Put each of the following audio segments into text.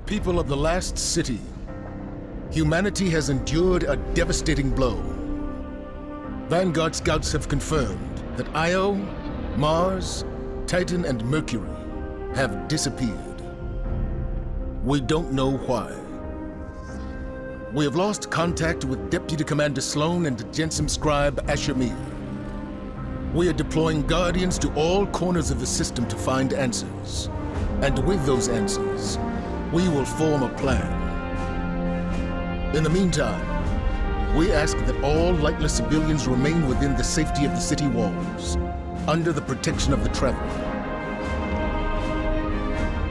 People of the last city, humanity has endured a devastating blow. Vanguard scouts have confirmed that Io, Mars, Titan, and Mercury have disappeared. We don't know why. We have lost contact with Deputy Commander Sloan and Jensen Scribe Ashamir. We are deploying Guardians to all corners of the system to find answers. And with those answers, we will form a plan. In the meantime, we ask that all lightless civilians remain within the safety of the city walls, under the protection of the Traveler.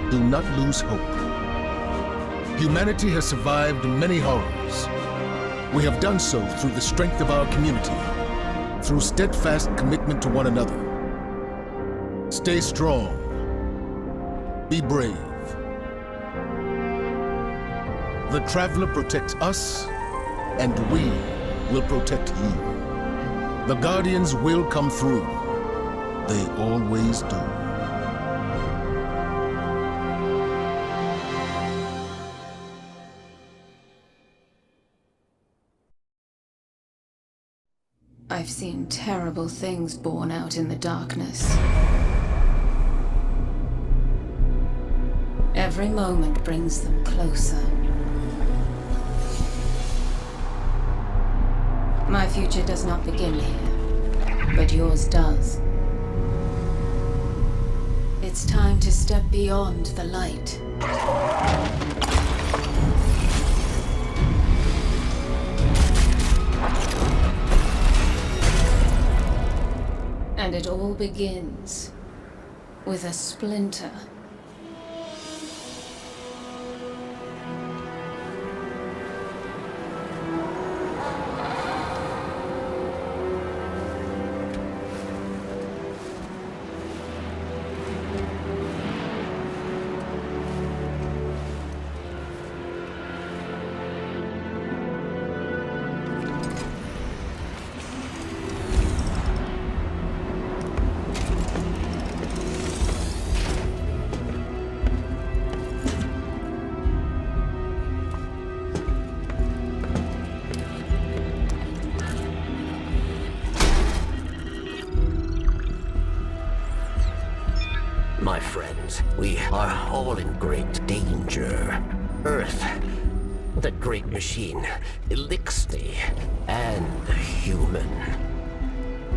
Do not lose hope. Humanity has survived many horrors. We have done so through the strength of our community, through steadfast commitment to one another. Stay strong. Be brave. The Traveler protects us, and we will protect you. The Guardians will come through. They always do. I've seen terrible things born out in the darkness. Every moment brings them closer. My future does not begin here, but yours does. It's time to step beyond the light. And it all begins with a splinter. My friends, we are all in great danger. Earth, the great machine, Elixir, and the human.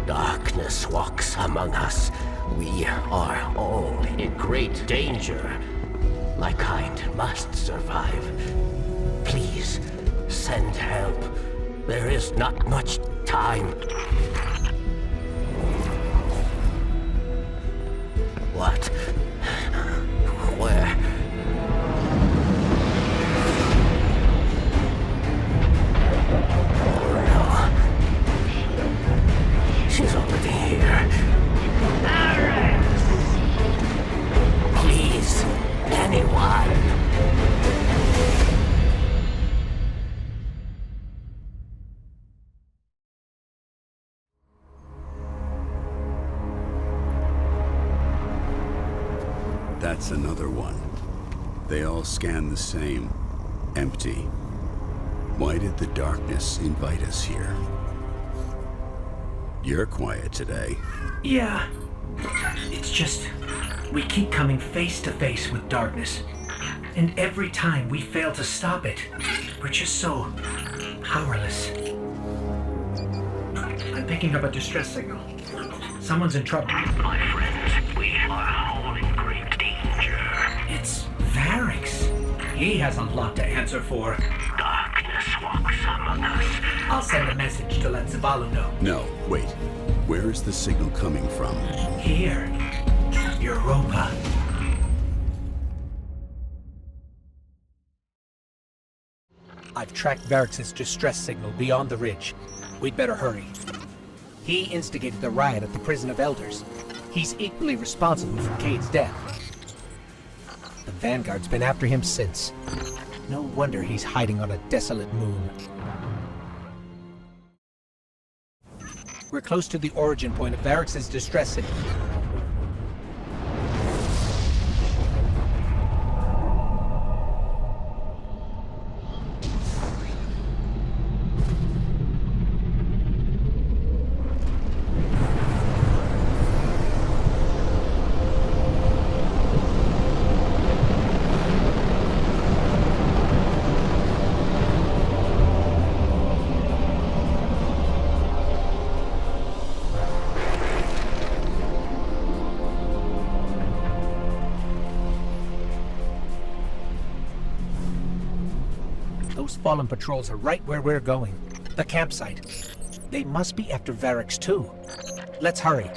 Darkness walks among us. We are all in great danger. My kind must survive. Please, send help. There is not much time. What? Where? Oh no. She's already here. Please, anyone. That's another one. They all scan the same. Empty. Why did the darkness invite us here? You're quiet today. Yeah. It's just, we keep coming face to face with darkness. And every time we fail to stop it, we're just so powerless. I'm picking up a distress signal. Someone's in trouble. My friends, we are all in great danger. It's Variks. He has a lot to answer for. Darkness walks among us. I'll send a message to let Zabalu know. No, wait. Where is the signal coming from? Here. Europa. I've tracked Variks' distress signal beyond the ridge. We'd better hurry. He instigated the riot at the Prison of Elders. He's equally responsible for Cade's death. The Vanguard's been after him since. No wonder he's hiding on a desolate moon. We're close to the origin point of Variks' distress signal. Fallen patrols are right where we're going. The campsite. They must be after Varix too. Let's hurry.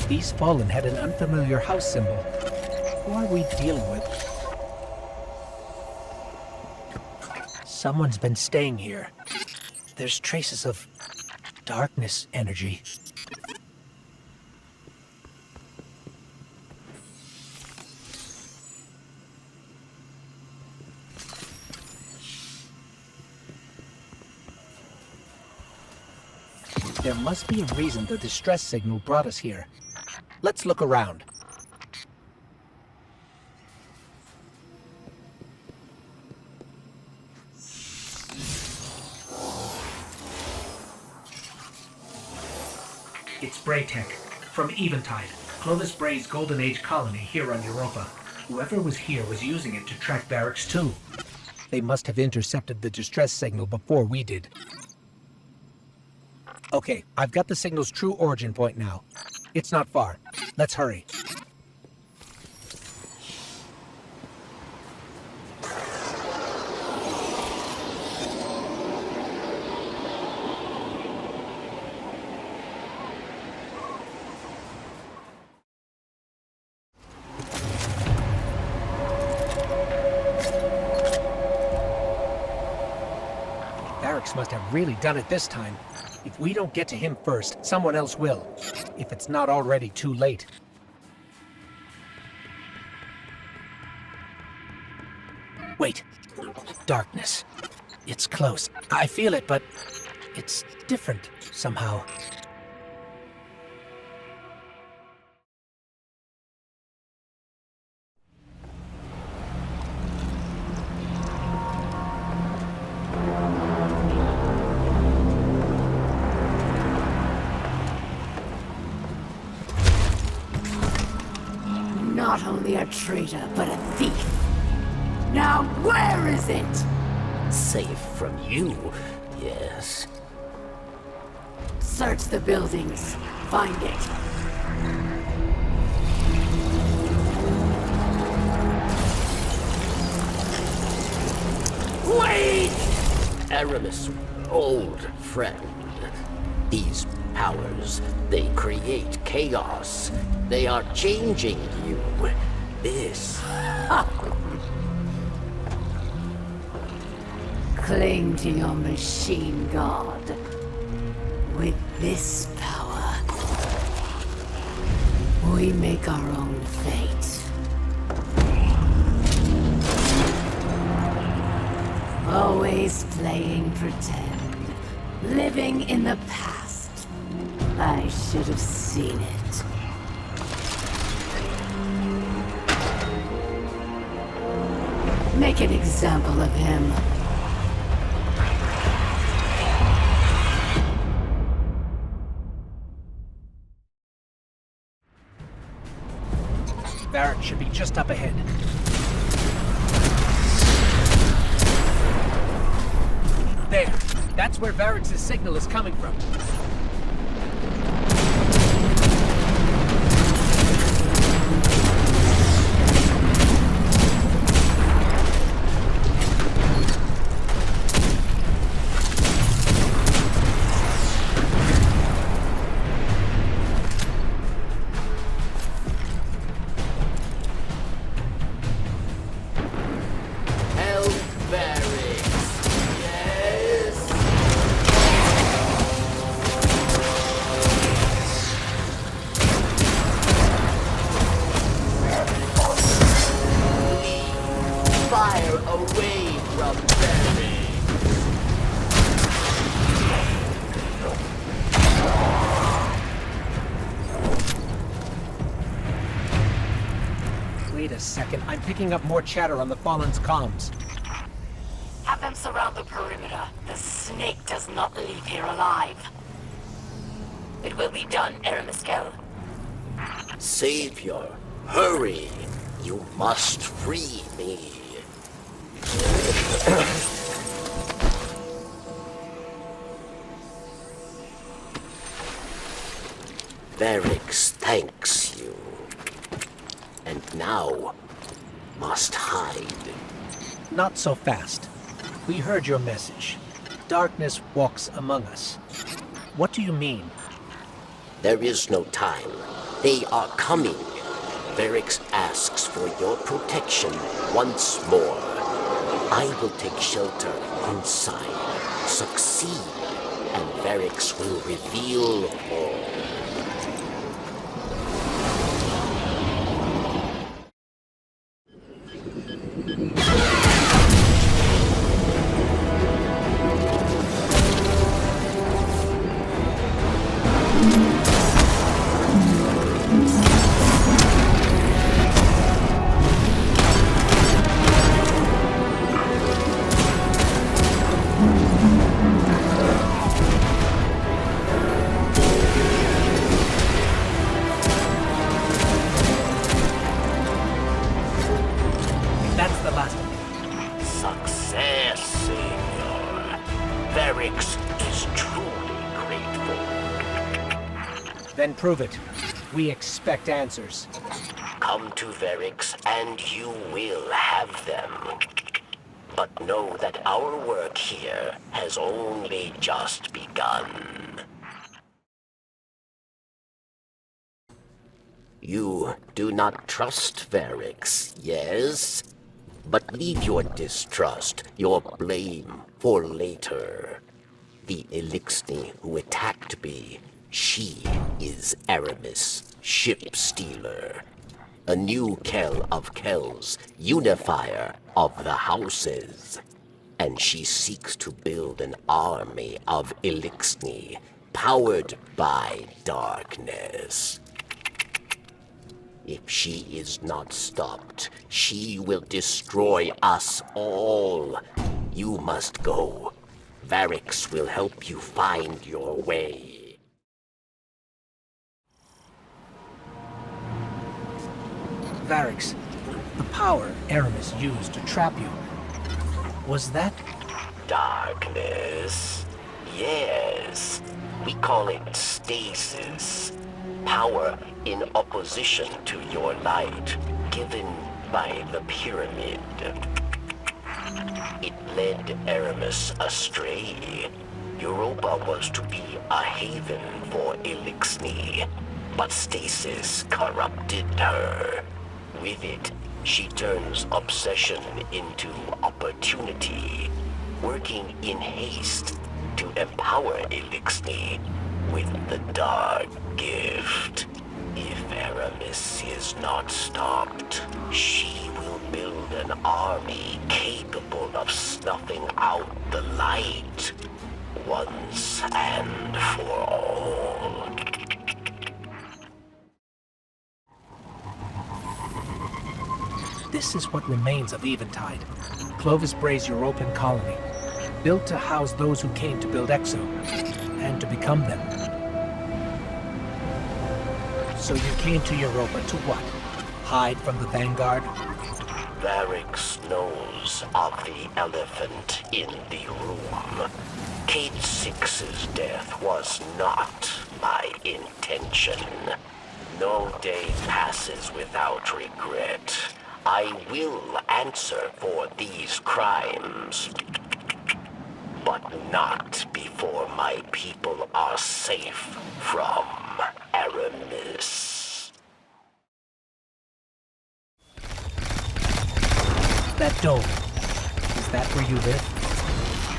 These Fallen had an unfamiliar house symbol. Who are we dealing with? Someone's been staying here. There's traces of darkness energy. There must be a reason the distress signal brought us here. Let's look around. It's Braytech, from Eventide, Clovis Bray's Golden Age colony here on Europa. Whoever was here was using it to track Varix too. They must have intercepted the distress signal before we did. Okay, I've got the signal's true origin point now. It's not far. Let's hurry. Varix must have really done it this time. If we don't get to him first, someone else will. If it's not already too late. Wait. Darkness. It's close. I feel it, but it's different somehow. Not only a traitor, but a thief. Now where is it? Safe from you, yes. Search the buildings. Find it. Wait! Aramis, old friend. These powers, they create chaos. They are changing you. This. Cling to your machine god. With this power, we make our own fate. Always playing pretend. Living in the past. I should have seen it. Make an example of him. Varix should be just up ahead. There. That's where Varix's signal is coming from. Wait a second, I'm picking up more chatter on the Fallen's comms. Have them surround the perimeter. The snake does not leave here alive. It will be done, Aramiskel. Savior, hurry! You must free me. Varix thanks you. and now must hide. Not so fast. We heard your message. Darkness walks among us. What do you mean? There is no time. They are coming. Varix asks for your protection once more. I will take shelter inside. Succeed, and Varix will reveal all. That's the last of it. Success, Senor. Varix is truly grateful. Then prove it. We expect answers. Come to Varix and you will have them. But know that our work here has only just begun. You do not trust Varix, yes? But leave your distrust, your blame, for later. The Elixni who attacked me, she is Aramis, ship stealer. A new Kell of Kells, unifier of the houses. And she seeks to build an army of Elixni, powered by darkness. If she is not stopped, she will destroy us all. You must go. Varix will help you find your way. Varix, the power Aramis used to trap you, was that? Darkness. Yes. We call it stasis. Power in opposition to your light, given by the pyramid. It led Aramis astray. Europa was to be a haven for Elixni, but stasis corrupted her. With it, she turns obsession into opportunity, working in haste to empower Elixni with the dark gift. If Aramis is not stopped, she will build an army capable of snuffing out the light once and for all. This is what remains of Eventide. Clovis Bray's European colony, built to house those who came to build Exo, and to become them. So you came to Europa to what? Hide from the Vanguard? Varix knows of the elephant in the room. Kate Six's death was not my intention. No day passes without regret. I will answer for these crimes. But not before my people are safe from Aramis. That dome. Is that where you live?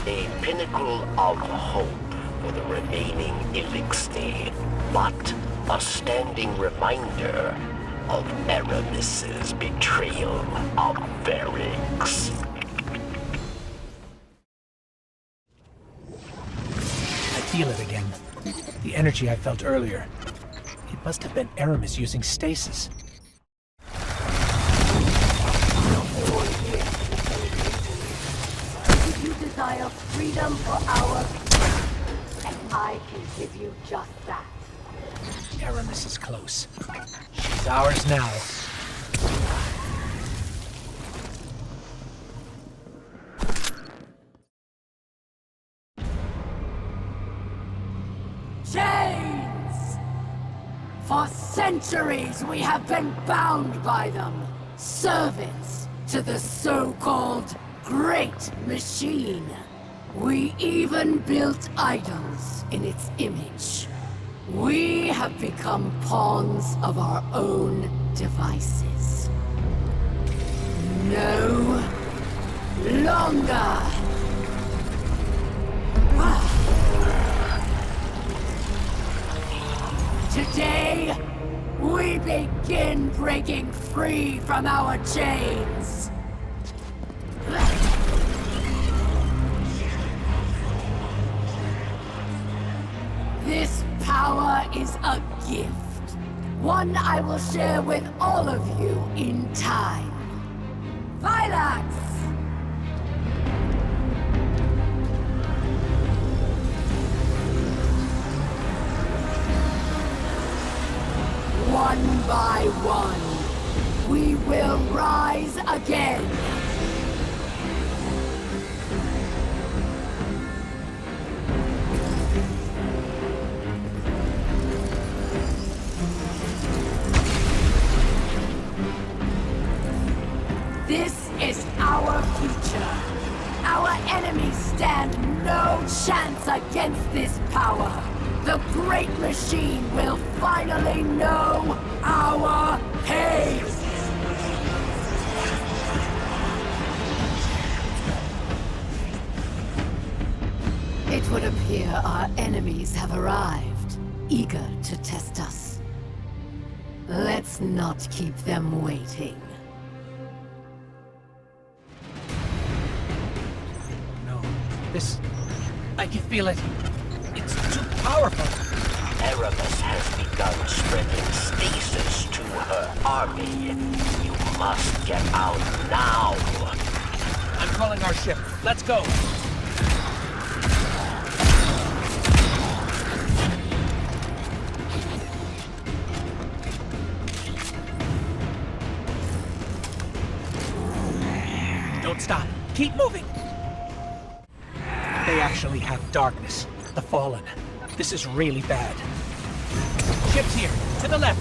A pinnacle of hope for the remaining Elixni, but a standing reminder of Aramis's betrayal of Varix. I feel it again. The energy I felt earlier. It must have been Aramis using stasis. You desire freedom for our... And I can give you just that. Aramis is close. She's ours now. Chains! For centuries we have been bound by them. Servants to the so-called Great Machine. We even built idols in its image. We have become pawns of our own devices. No longer. Today, we begin breaking free from our chains. This power is a gift. One I will share with all of you in time. Phylax! One by one, we will rise again. This is our future. Our enemies stand no chance against this power. The Great Machine will finally know our pain! It would appear our enemies have arrived, eager to test us. Let's not keep them waiting. No. This... I can feel it. It's too powerful. Eramis has begun spreading stasis to her army. You must get out now. I'm calling our ship. Let's go. Don't stop. Keep moving. They actually have darkness. The Fallen. This is really bad. Ship's here, to the left.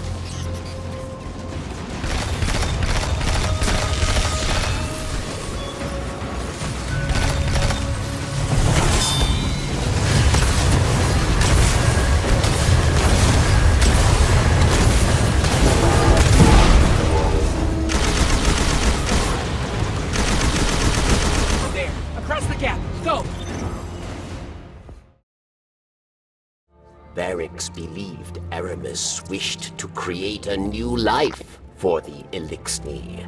There, across the gap. Go! Varix believed Eramis wished to create a new life for the Eliksni,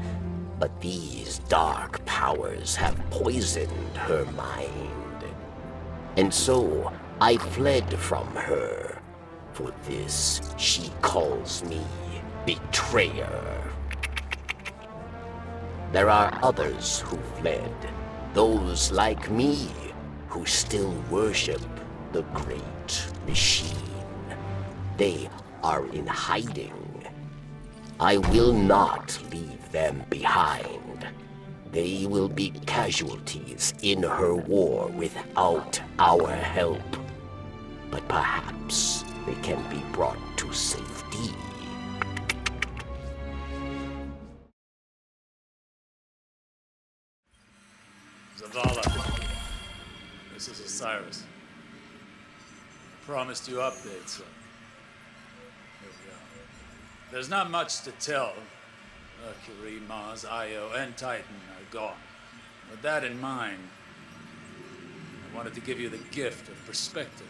but these dark powers have poisoned her mind. And so I fled from her. For this, she calls me betrayer. There are others who fled, those like me who still worship the Great Machine. They are in hiding. I will not leave them behind. They will be casualties in her war without our help. But perhaps they can be brought to safety. Zavala, this is Osiris. Promised you updates, so here we go. There's not much to tell. Mercury, Mars, Io, and Titan are gone. With that in mind, I wanted to give you the gift of perspective.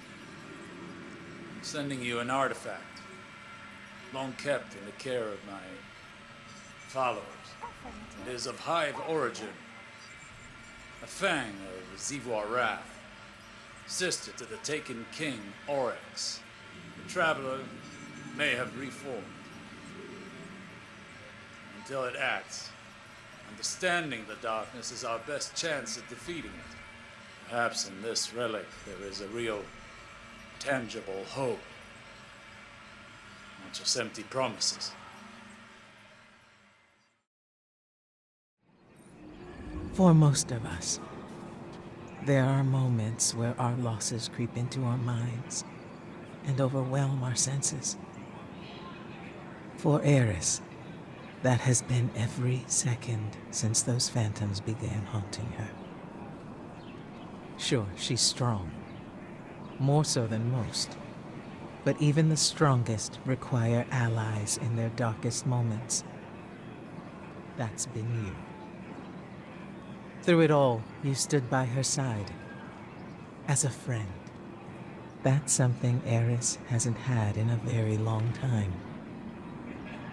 I'm sending you an artifact, long kept in the care of my followers. It is of Hive origin, a fang of Zivor Wrath, sister to the taken king, Oryx. The Traveler may have reformed. Until it acts, understanding the darkness is our best chance at defeating it. Perhaps in this relic there is a real, tangible hope. Not just empty promises. For most of us, there are moments where our losses creep into our minds and overwhelm our senses. For Eris, that has been every second since those phantoms began haunting her. Sure, she's strong. More so than most. But even the strongest require allies in their darkest moments. That's been you. Through it all, you stood by her side. As a friend. That's something Eris hasn't had in a very long time.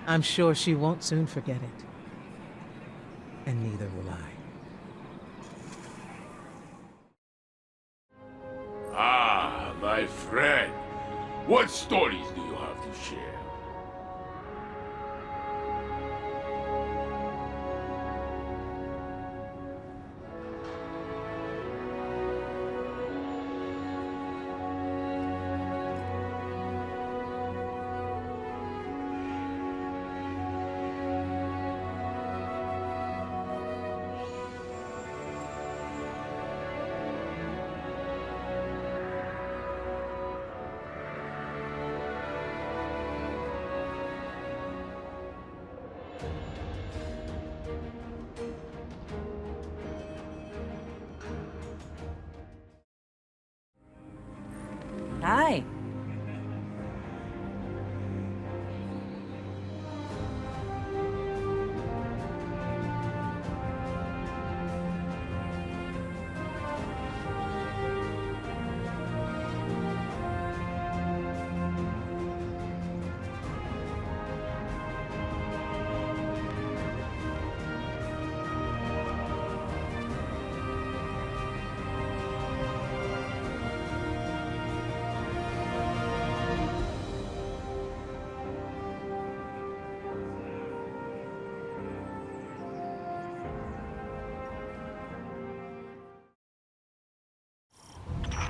I'm sure she won't soon forget it. And neither will I. Ah, my friend. What stories do you have to share? Hi.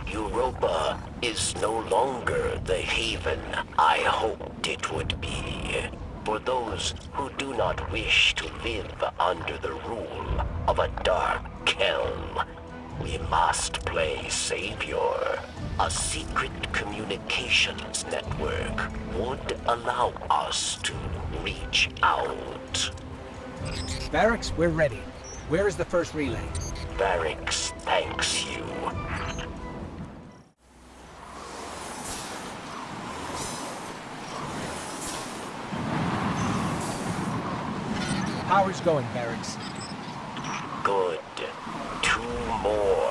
Europa is no longer the haven I hoped it would be. For those who do not wish to live under the rule of a dark Kelm, we must play Savior. A secret communications network would allow us to reach out. Barracks, we're ready. Where is the first relay? Barracks thanks you. Power's going, Barracks. Good. 2 more.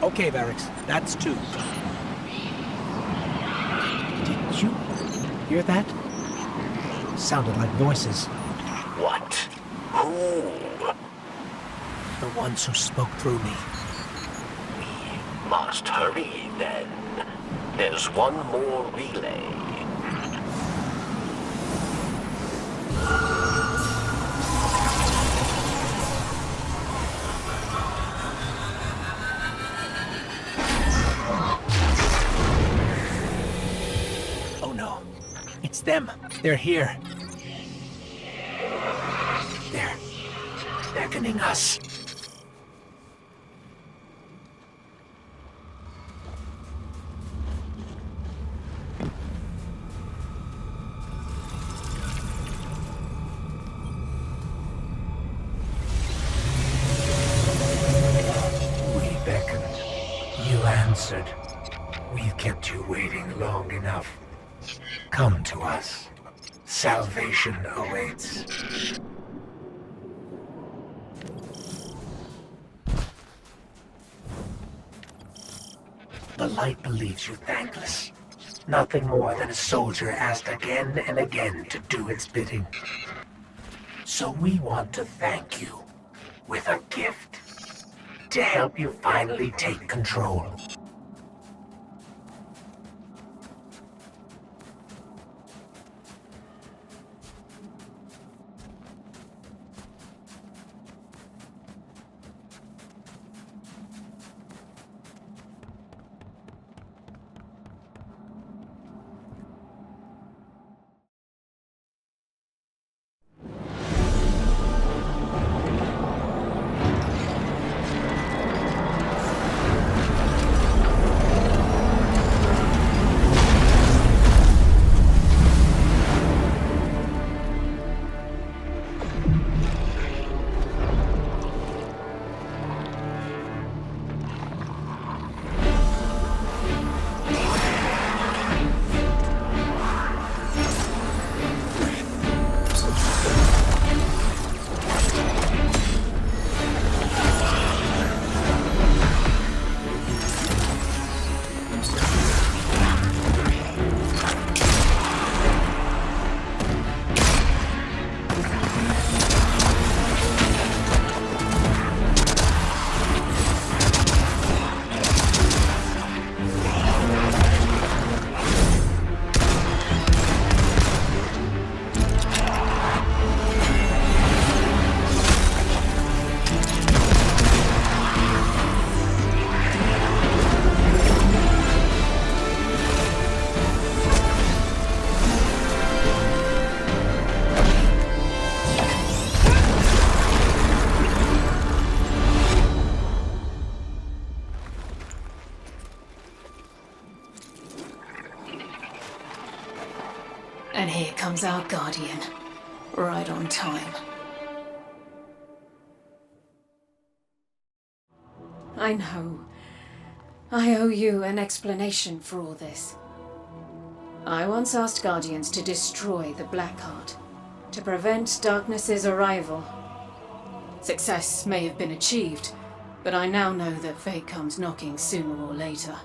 Okay, Barracks, that's 2. Did you hear that? Sounded like voices. What? Who? The ones who spoke through me. We must hurry then. There's one more relay. It's them. They're here. They're beckoning us. We beckoned. You answered. We've kept you waiting long enough. Come to us. Salvation awaits. The light believes you thankless. Nothing more than a soldier asked again and again to do its bidding. So we want to thank you with a gift to help you finally take control. And here comes our guardian. Right on time. I know. I owe you an explanation for all this. I once asked Guardians to destroy the Blackheart, to prevent Darkness's arrival. Success may have been achieved, but I now know that fate comes knocking sooner or later.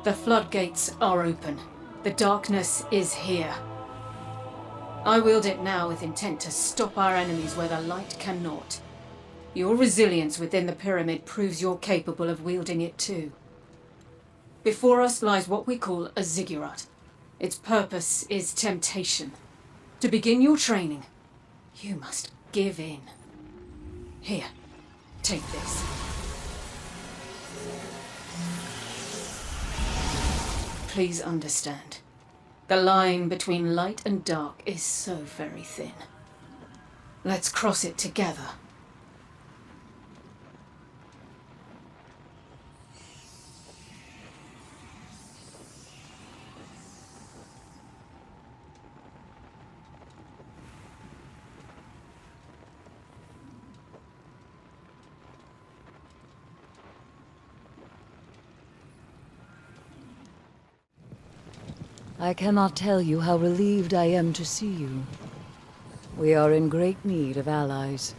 The floodgates are open. The darkness is here. I wield it now with intent to stop our enemies where the light cannot. Your resilience within the pyramid proves you're capable of wielding it too. Before us lies what we call a ziggurat. Its purpose is temptation. To begin your training, you must give in. Here, take this. Please understand. The line between light and dark is so very thin. Let's cross it together. I cannot tell you how relieved I am to see you. We are in great need of allies,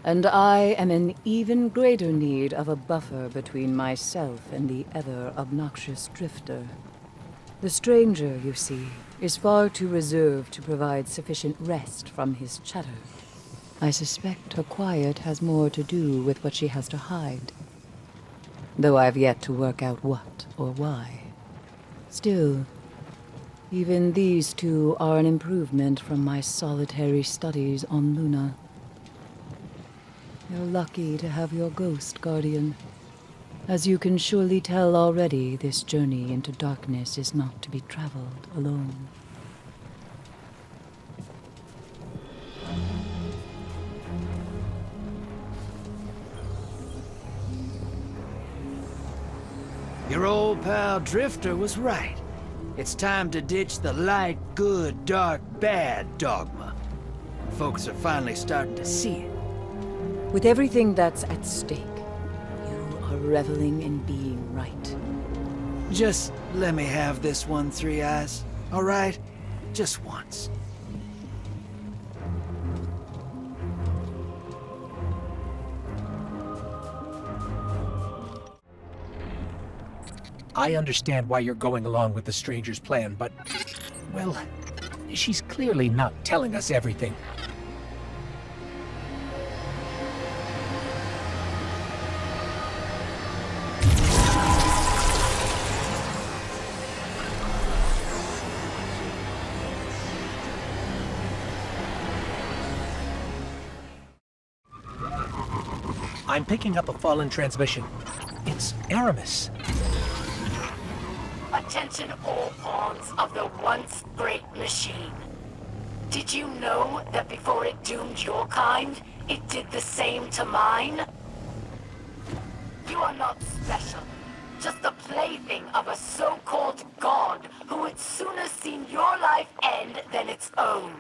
and I am in even greater need of a buffer between myself and the ever-obnoxious Drifter. The stranger, you see, is far too reserved to provide sufficient rest from his chatter. I suspect her quiet has more to do with what she has to hide, though I've yet to work out what or why. Still, even these two are an improvement from my solitary studies on Luna. You're lucky to have your ghost, Guardian. As you can surely tell already, this journey into darkness is not to be traveled alone. Your old pal Drifter was right. It's time to ditch the light, good, dark, bad dogma. Folks are finally starting to see it. With everything that's at stake, you are reveling in being right. Just let me have this one, Three Eyes, all right? Just once. I understand why you're going along with the stranger's plan, but, well, she's clearly not telling us everything. I'm picking up a fallen transmission. It's Aramis. Attention all pawns of the once great machine. Did you know that before it doomed your kind, it did the same to mine? You are not special, just the plaything of a so-called god who would sooner see your life end than its own.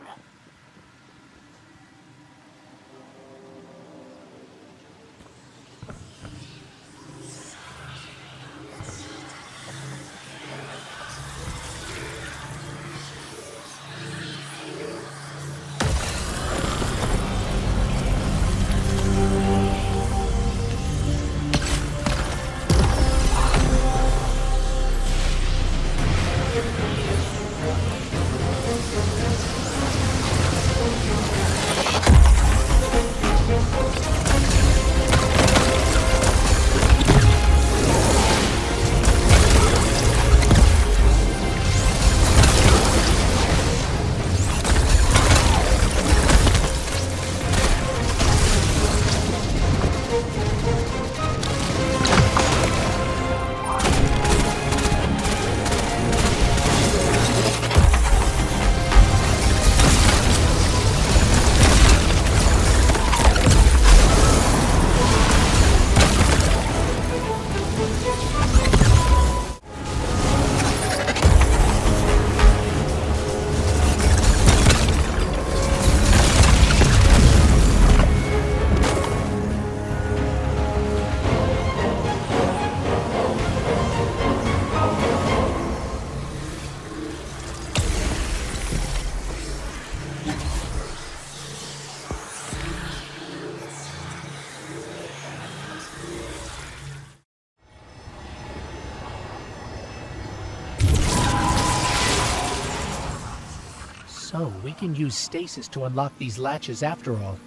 So, we can use stasis to unlock these latches after all.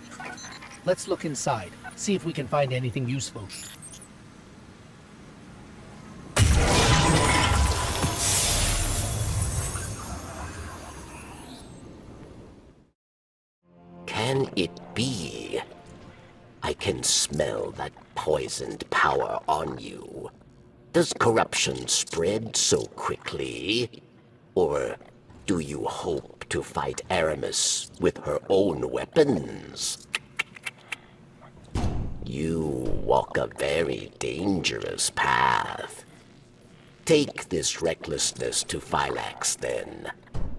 Let's look inside, see if we can find anything useful. Can it be? I can smell that poisoned power on you. Does corruption spread so quickly? Or do you hope to fight Aramis with her own weapons? You walk a very dangerous path. Take this recklessness to Phylax then,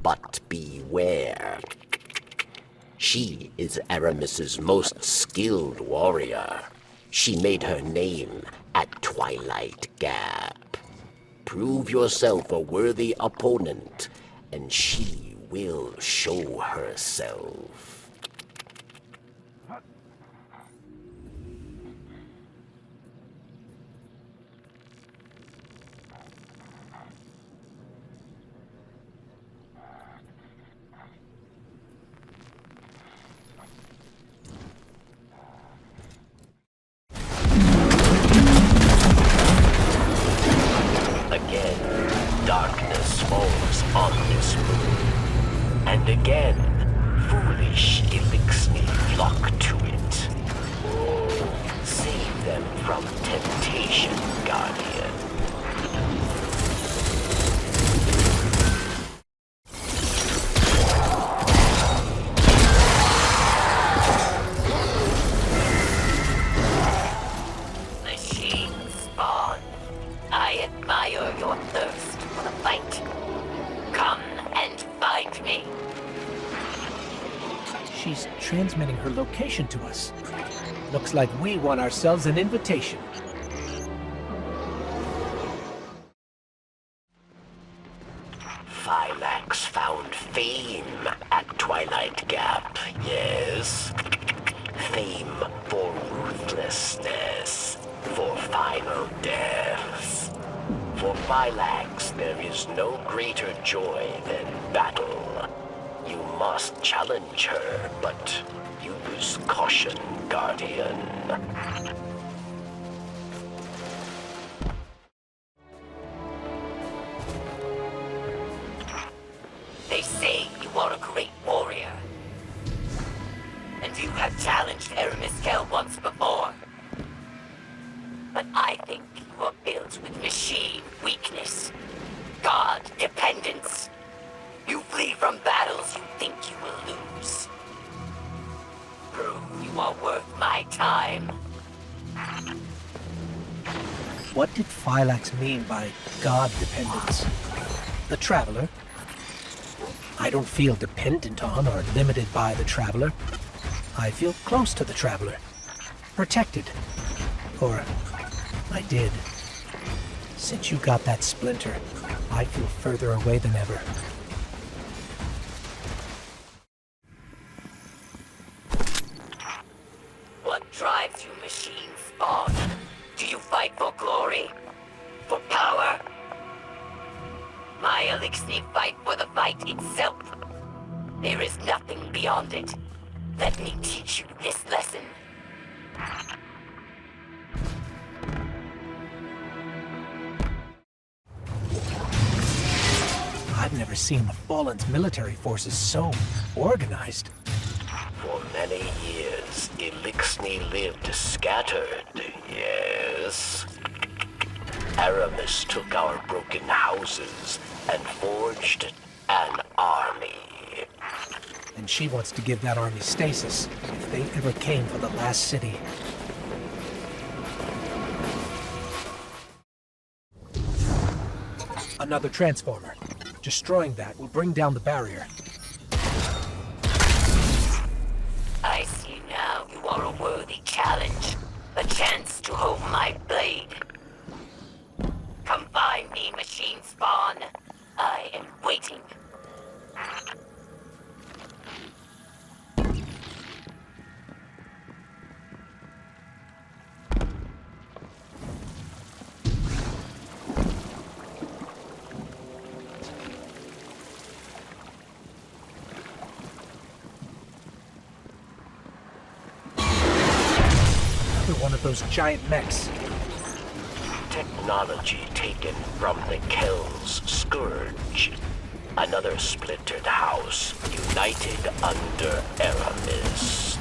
but beware. She is Aramis's most skilled warrior. She made her name at Twilight Gap. Prove yourself a worthy opponent, and she will show herself. Again, darkness falls on this moon. And again, foolish Elixni flock to it. Save them from temptation, Guardian. Machine Spawn, I admire your thirst for the fight. Come and find me. She's transmitting her location to us. Looks like we won ourselves an invitation. Phylax found fame at Twilight Gap, yes? Fame for ruthlessness, for final deaths. For Phylax, there is no greater joy than battle. You must challenge her, but use caution, Guardian. They say you are a great warrior. And you have challenged Aramis Kell once before. But I think you are built with machine weakness, god dependence. You flee from battles you think you will lose. Prove you are worth my time. What did Phylax mean by god dependence? The Traveler? I don't feel dependent on or limited by the Traveler. I feel close to the Traveler. Protected. Or I did. Since you got that splinter, I feel further away than ever. What drives you, Machine Spawn? Do you fight for glory? For power? My Elixni fight for the fight itself. There is nothing beyond it. Let me teach you this lesson. I've never seen the Fallen's military forces so organized. For many years, Elixni lived scattered, yes? Aramis took our broken houses and forged an army. And she wants to give that army stasis if they ever came for the last city. Another transformer. Destroying that will bring down the barrier. I see now you are a worthy challenge. A chance to hold my blade. Come find me, Machine Spawn. I am waiting. one of those giant mechs. Technology taken from the Kel's Scourge. Another splintered house, united under Aramis.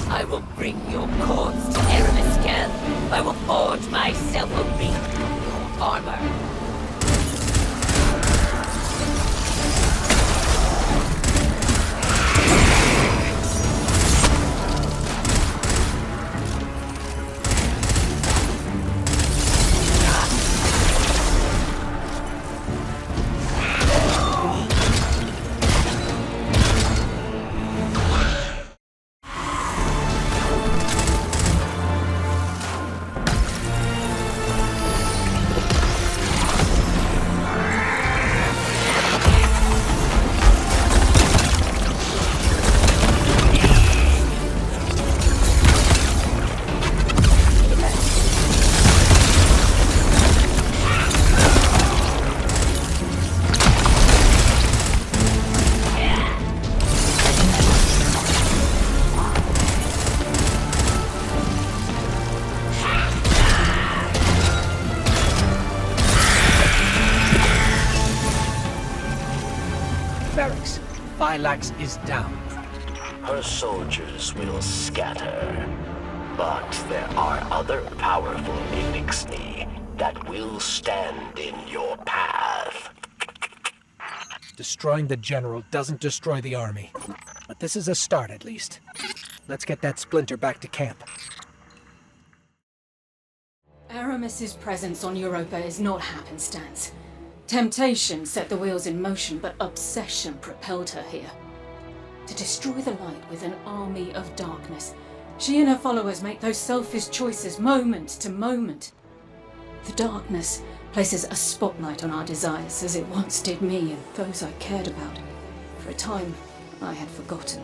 I will bring your corpse to Aramis, Kel. I will forge myself a ring in your armor. Barracks. Phylax is down. Her soldiers will scatter, but there are other powerful Onyxni that will stand in your path. Destroying the general doesn't destroy the army. But this is a start, at least. Let's get that splinter back to camp. Aramis's presence on Europa is not happenstance. Temptation set the wheels in motion, but obsession propelled her here. To destroy the light with an army of darkness, she and her followers make those selfish choices moment to moment. The darkness places a spotlight on our desires, as it once did me and those I cared about. For a time, I had forgotten.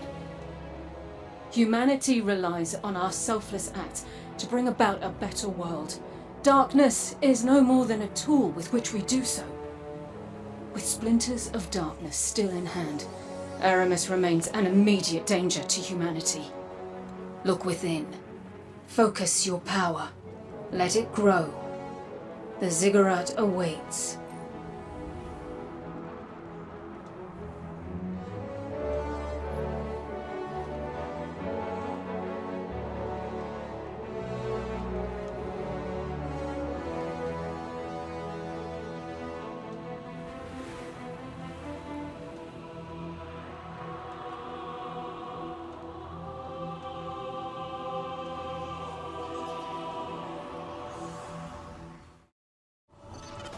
Humanity relies on our selfless acts to bring about a better world. Darkness is no more than a tool with which we do so. With splinters of darkness still in hand, Aramis remains an immediate danger to humanity. Look within. Focus your power. Let it grow. The ziggurat awaits.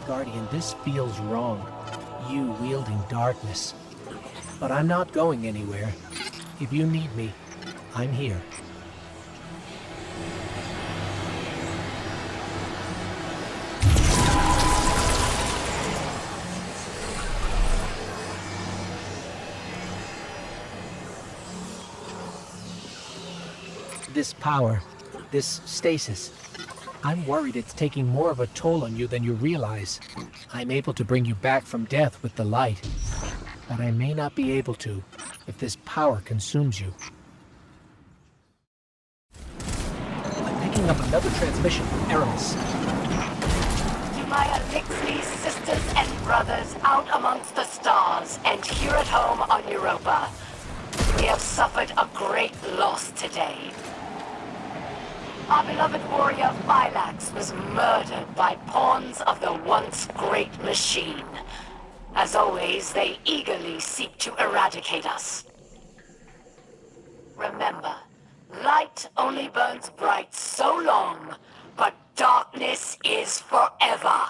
Guardian, this feels wrong. You wielding darkness. But I'm not going anywhere. If you need me, I'm here. This power, this stasis, I'm worried it's taking more of a toll on you than you realize. I'm able to bring you back from death with the light, but I may not be able to if this power consumes you. I'm picking up another transmission from Aramis. To my Onyxni sisters and brothers out amongst the stars and here at home on Europa, we have suffered a great loss today. Our beloved warrior Phylax was murdered by pawns of the once great machine. As always, they eagerly seek to eradicate us. Remember, light only burns bright so long, but darkness is forever.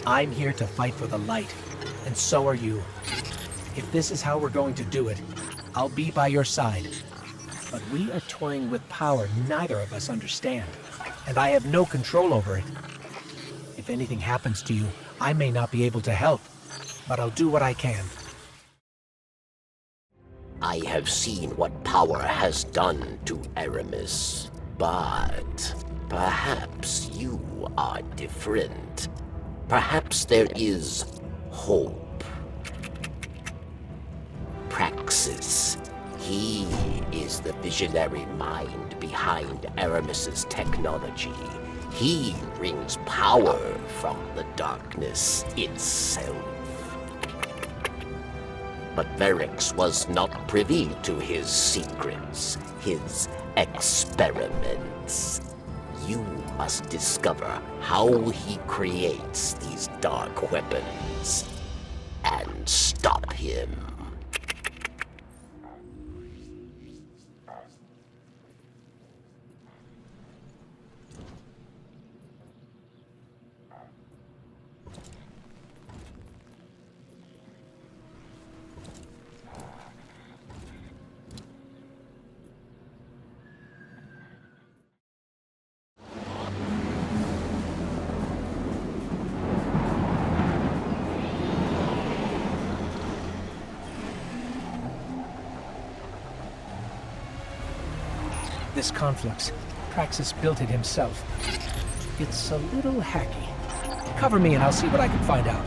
I'm here to fight for the light, and so are you. If this is how we're going to do it, I'll be by your side. But we are toying with power neither of us understand, and I have no control over it. If anything happens to you, I may not be able to help, but I'll do what I can. I have seen what power has done to Aramis, but perhaps you are different. Perhaps there is hope. Praxis. He is the visionary mind behind Aramis's technology. He brings power from the darkness itself. But Verix was not privy to his secrets, his experiments. You must discover how he creates these dark weapons and stop him. This conflux, Praxis built it himself. It's a little hacky. Cover me and I'll see what I can find out.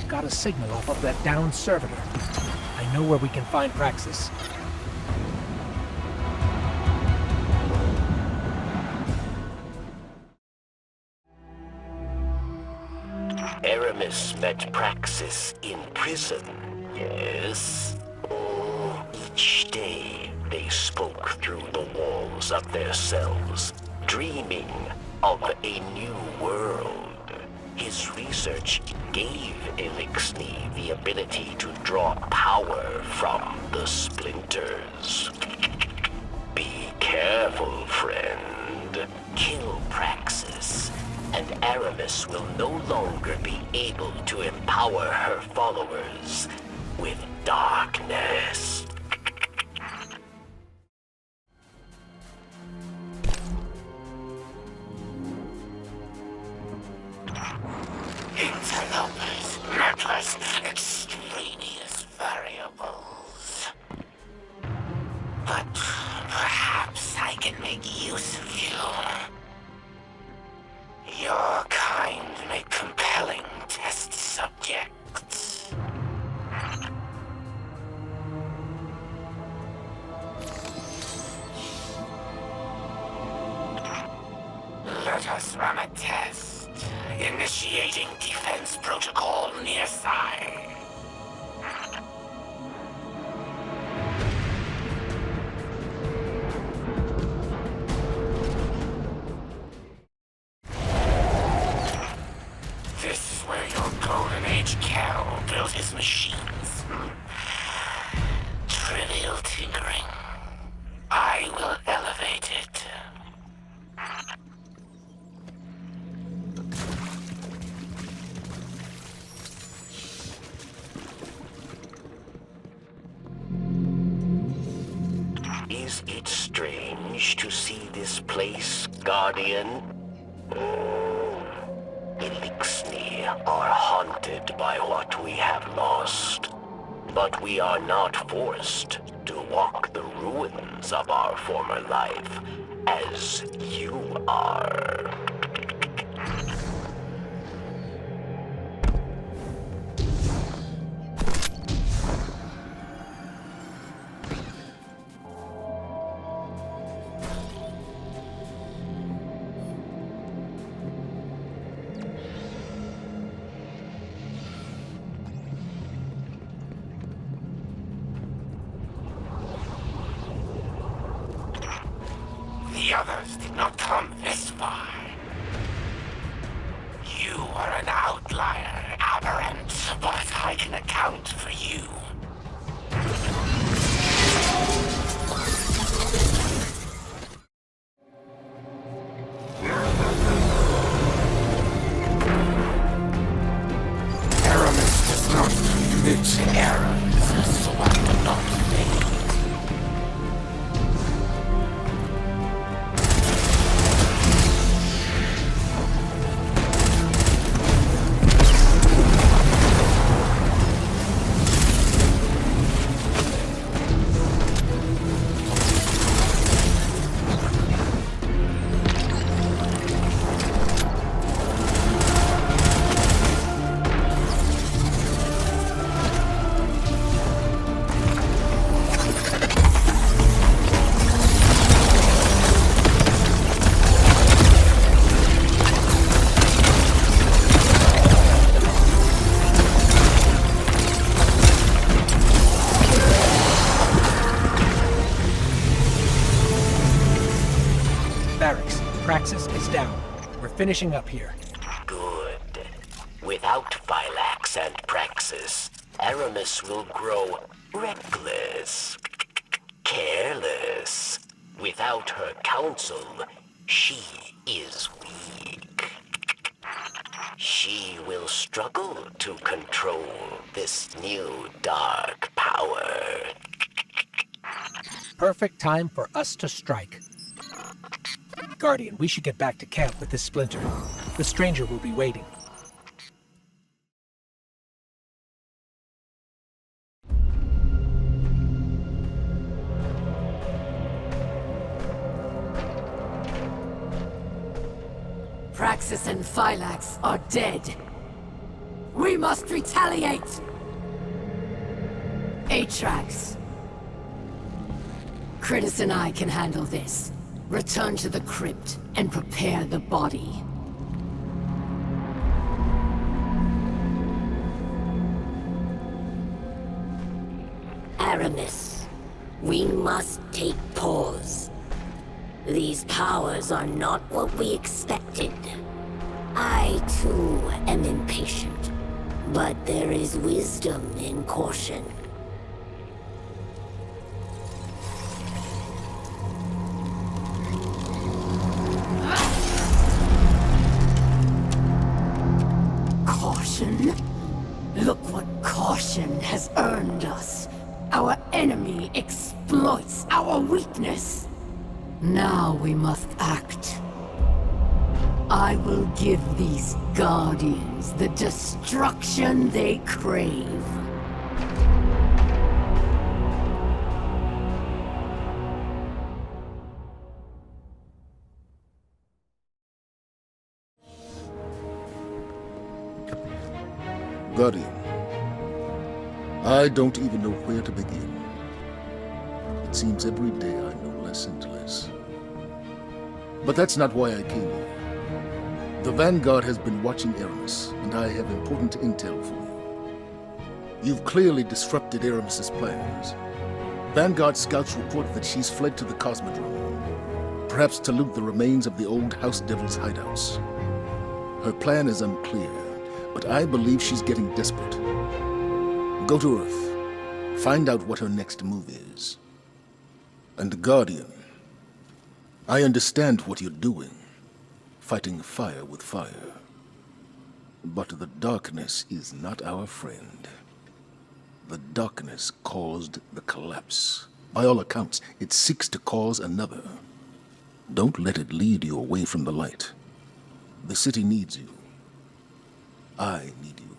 Got a signal off of that downed servitor. I know where we can find Praxis. Aramis met Praxis in prison, yes? Each day they spoke through the walls of their cells, dreaming of a new world. His research gave Elixni the ability to draw power from the splinters. Be careful, friend. Kill Praxis, and Aramis will no longer be able to empower her followers with darkness. Interlopers, matters, extraneous variables. But Let's run a test. Initiating defense protocol near side. This is where your Golden Age Cal built his machines. Trivial tinkering. I will elevate it. Is it strange to see this place, Guardian? Elixni are haunted by what we have lost. But we are not forced to walk the ruins of our former life, as you are. The others did not come this far. You are an outlier, aberrant, but I can account for you. Aramis does not commit errors, so I do not think. Barracks, Praxis is down. We're finishing up here. Good. Without Phylax and Praxis, Aramis will grow reckless, careless. Without her counsel, she is weak. She will struggle to control this new dark power. Perfect time for us to strike. Guardian, we should get back to camp with this splinter. The stranger will be waiting. Praxis and Phylax are dead. We must retaliate! Atrax. Critus and I can handle this. Return to the crypt and prepare the body. Aramis, we must take pause. These powers are not what we expected. I, too, am impatient, but there is wisdom in caution. Caution? Look what caution has earned us. Our enemy exploits our weakness. Now we must act. I will give these Guardians the destruction they crave. Guardian, I don't even know where to begin. It seems every day I know less and less. But that's not why I came here. The Vanguard has been watching Aramis, and I have important intel for you. You've clearly disrupted Aramis's plans. Vanguard scouts report that she's fled to the Cosmodrome, perhaps to loot the remains of the old House Devil's hideouts. Her plan is unclear, but I believe she's getting desperate. Go to Earth. Find out what her next move is. And Guardian, I understand what you're doing. Fighting fire with fire. But the darkness is not our friend. The darkness caused the collapse. By all accounts, it seeks to cause another. Don't let it lead you away from the light. The city needs you. I need you.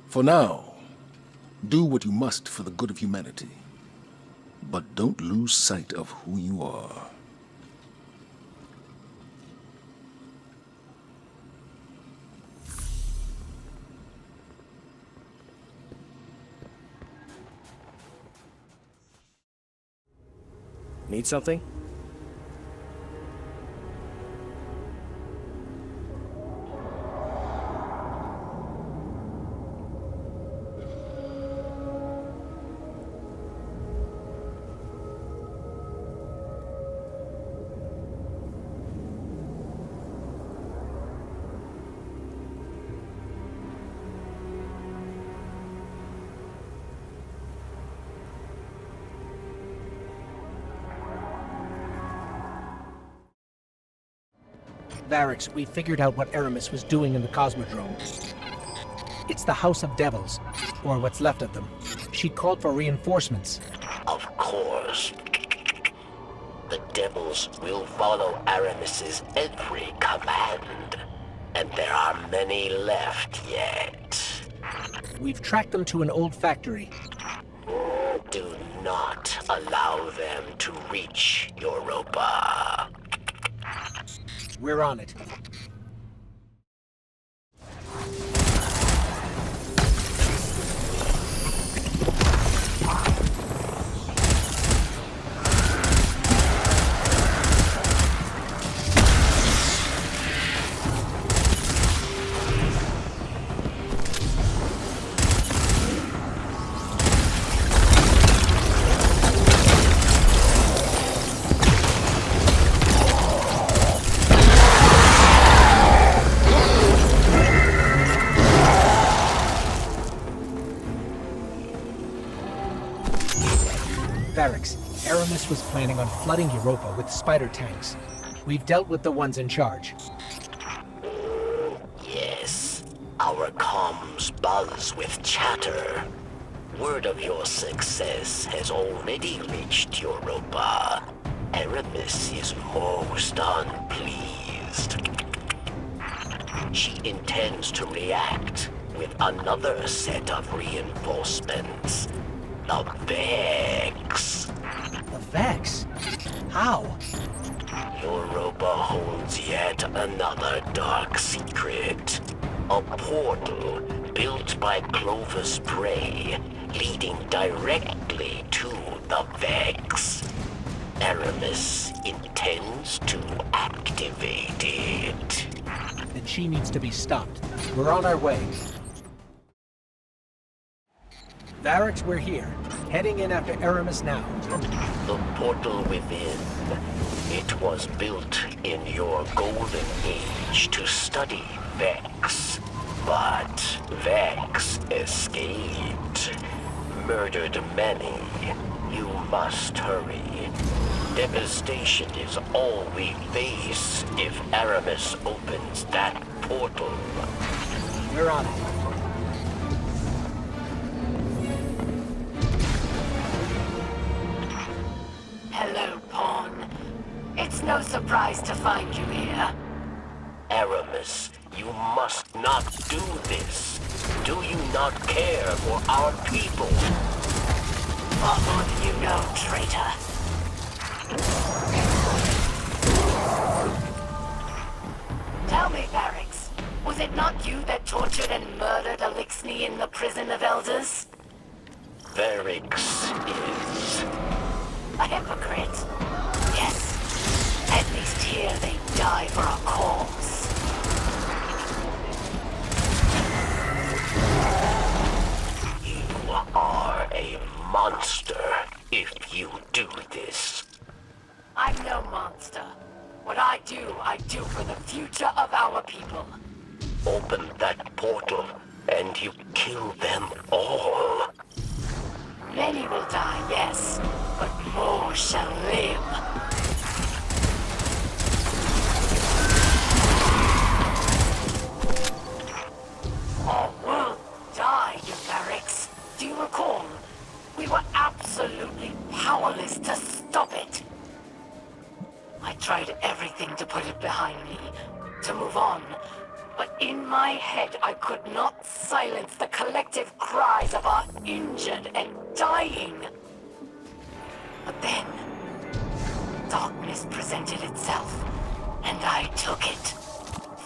For now, do what you must for the good of humanity. But don't lose sight of who you are. Need something? Variks, we figured out what Aramis was doing in the Cosmodrome. It's the House of Devils, or what's left of them. She called for reinforcements. Of course. The Devils will follow Aramis's every command. And there are many left yet. We've tracked them to an old factory. Do not allow them to reach Europa. We're on it. Variks, Aramis was planning on flooding Europa with spider tanks. We've dealt with the ones in charge. Yes, our comms buzz with chatter. Word of your success has already reached Europa. Aramis is most unpleased. She intends to react with another set of reinforcements. The Vex. The Vex? How? Europa holds yet another dark secret. A portal built by Clovis Bray, leading directly to the Vex. Aramis intends to activate it. Then she needs to be stopped. We're on our way. Variks, we're here. Heading in after Aramis now. The portal within. It was built in your golden age to study Vex. But Vex escaped. Murdered many. You must hurry. Devastation is all we face if Aramis opens that portal. We're on it. Hello, Pawn. It's no surprise to find you here. Aramis, you must not do this. Do you not care for our people? Far more than you know, traitor. Tell me, Variks, was it not you that tortured and murdered Eliksni in the prison of elders? Variks is a hypocrite. Yes, at least here they die for a cause. You are a monster if you do this. I'm no monster. What I do for the future of our people. Open that portal and you kill them all. Many will die, yes, but more shall live. Our world died in Barracks. Do you recall? We were absolutely powerless to stop it. I tried everything to put it behind me, to move on. But in my head, I could not silence the collective cries of our injured and dying. But then, darkness presented itself, and I took it.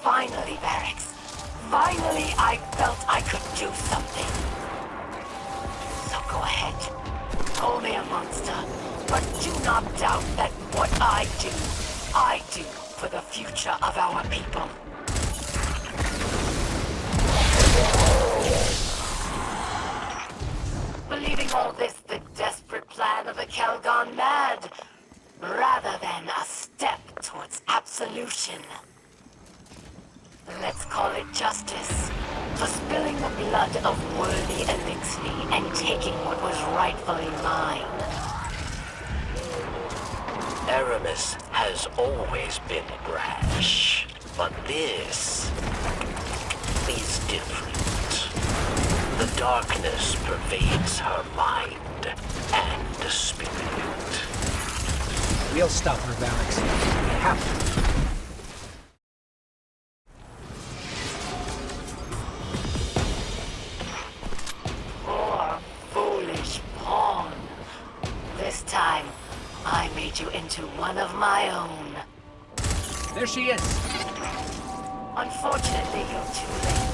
Finally, Barracks. Finally, I felt I could do something. So go ahead. Call me a monster, but do not doubt that what I do for the future of our people. Believing all this the desperate plan of the Kel gone mad, rather than a step towards absolution. Let's call it justice, for spilling the blood of worthy Elixni and taking what was rightfully mine. Aramis has always been brash, but this is different. The darkness pervades her mind and spirit. We'll stop her, Barracks. We have to. Poor, foolish pawn. This time, I made you into one of my own. There she is. Unfortunately, you're too late.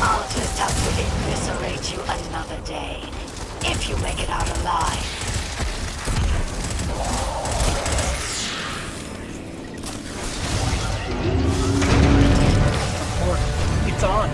I'll just have to eviscerate you another day, if you make it out alive. It's on.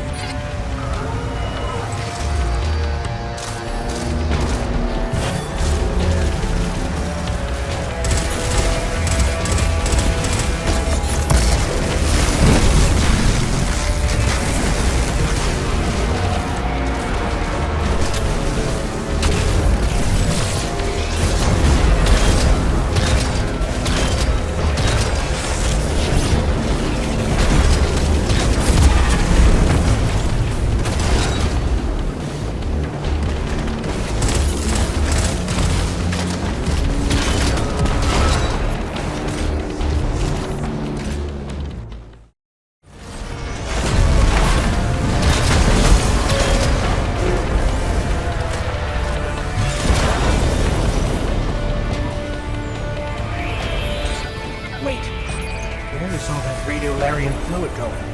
Where's all that radiolarian fluid going?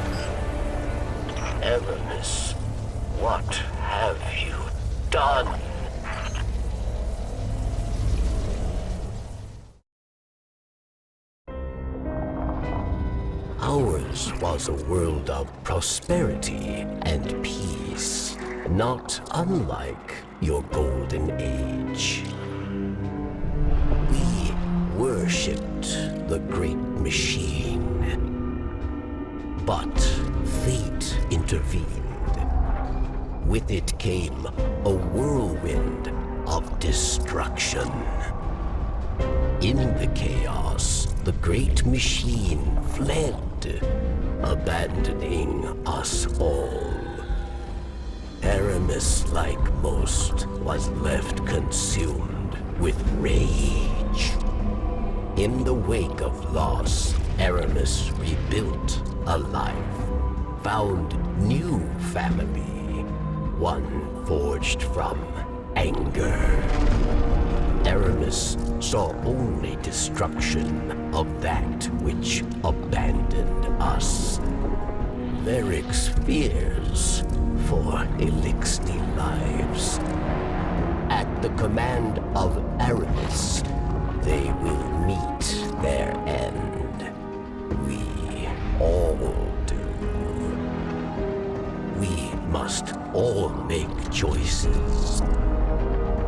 Aramis, what have you done? Ours was a world of prosperity and peace, not unlike your golden age. We worshipped the great machine, but fate intervened. With it came a whirlwind of destruction. In the chaos, the great machine fled, abandoning us all. Aramis, like most, was left consumed with rage. In the wake of loss, Aramis rebuilt a life, found new family, one forged from anger. Aramis saw only destruction of that which abandoned us. Merrick's fears for Elixni lives. At the command of Aramis, they will meet their end. We all make choices.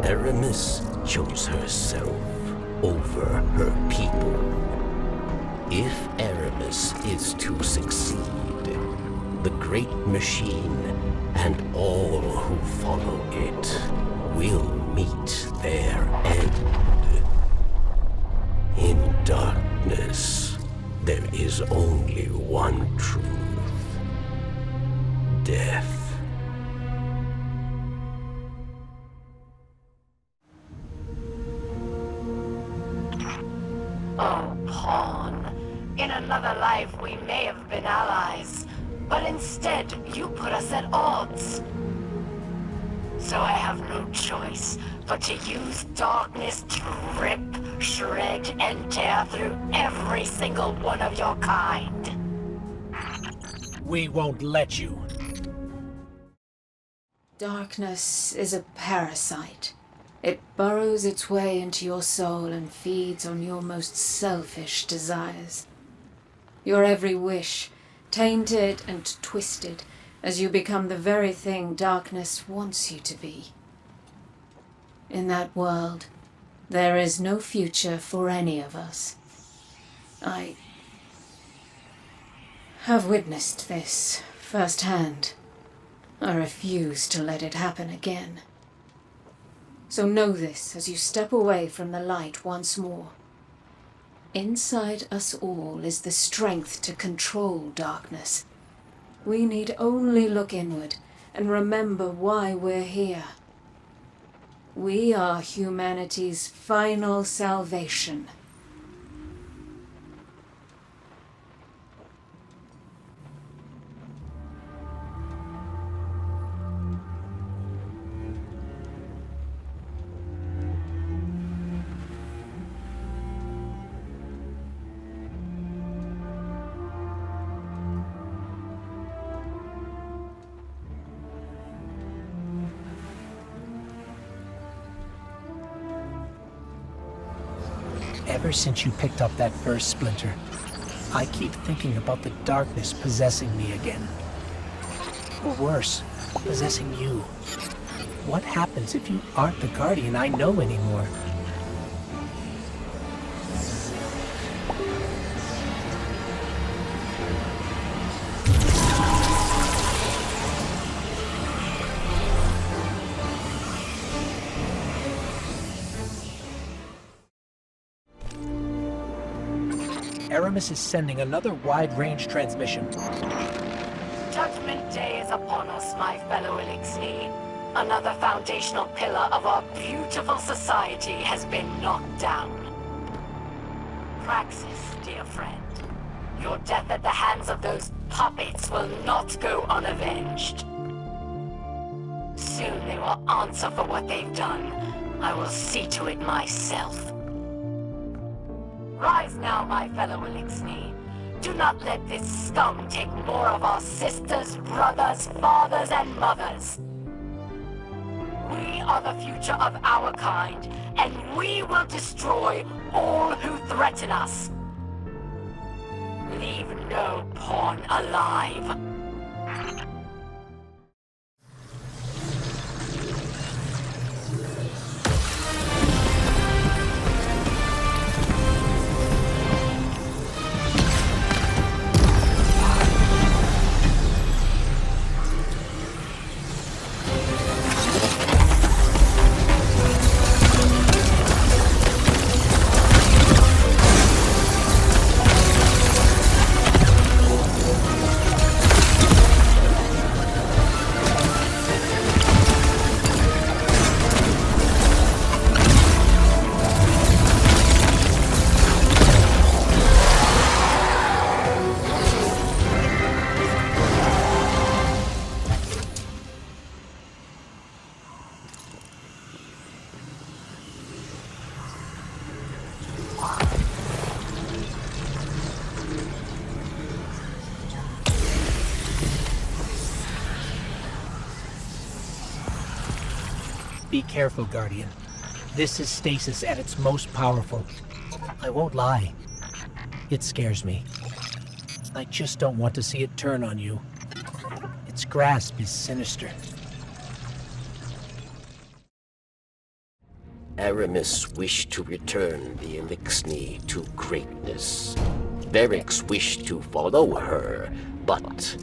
Aramis chose herself over her people. If Aramis is to succeed, the great machine and all who follow it will meet their end. In darkness, there is only one truth. Death. Oh, Pawn. In another life, we may have been allies, but instead, you put us at odds. So I have no choice but to use darkness to rip, shred, and tear through every single one of your kind. We won't let you. Darkness is a parasite. It burrows its way into your soul and feeds on your most selfish desires. Your every wish, tainted and twisted, as you become the very thing darkness wants you to be. In that world, there is no future for any of us. I have witnessed this firsthand. I refuse to let it happen again. So know this as you step away from the light once more. Inside us all is the strength to control darkness. We need only look inward and remember why we're here. We are humanity's final salvation. Ever since you picked up that first splinter, I keep thinking about the darkness possessing me again. Or worse, possessing you. What happens if you aren't the guardian I know anymore? Aramis is sending another wide-range transmission. Judgment Day is upon us, my fellow Elixir. Another foundational pillar of our beautiful society has been knocked down. Praxis, dear friend, your death at the hands of those puppets will not go unavenged. Soon they will answer for what they've done. I will see to it myself. Rise now, my fellow Elixir. Do not let this scum take more of our sisters, brothers, fathers, and mothers. We are the future of our kind, and we will destroy all who threaten us. Leave no pawn alive. Be careful, Guardian. This is stasis at its most powerful. I won't lie. It scares me. I just don't want to see it turn on you. Its grasp is sinister. Aramis wished to return the Elixni to greatness. Verix wished to follow her, but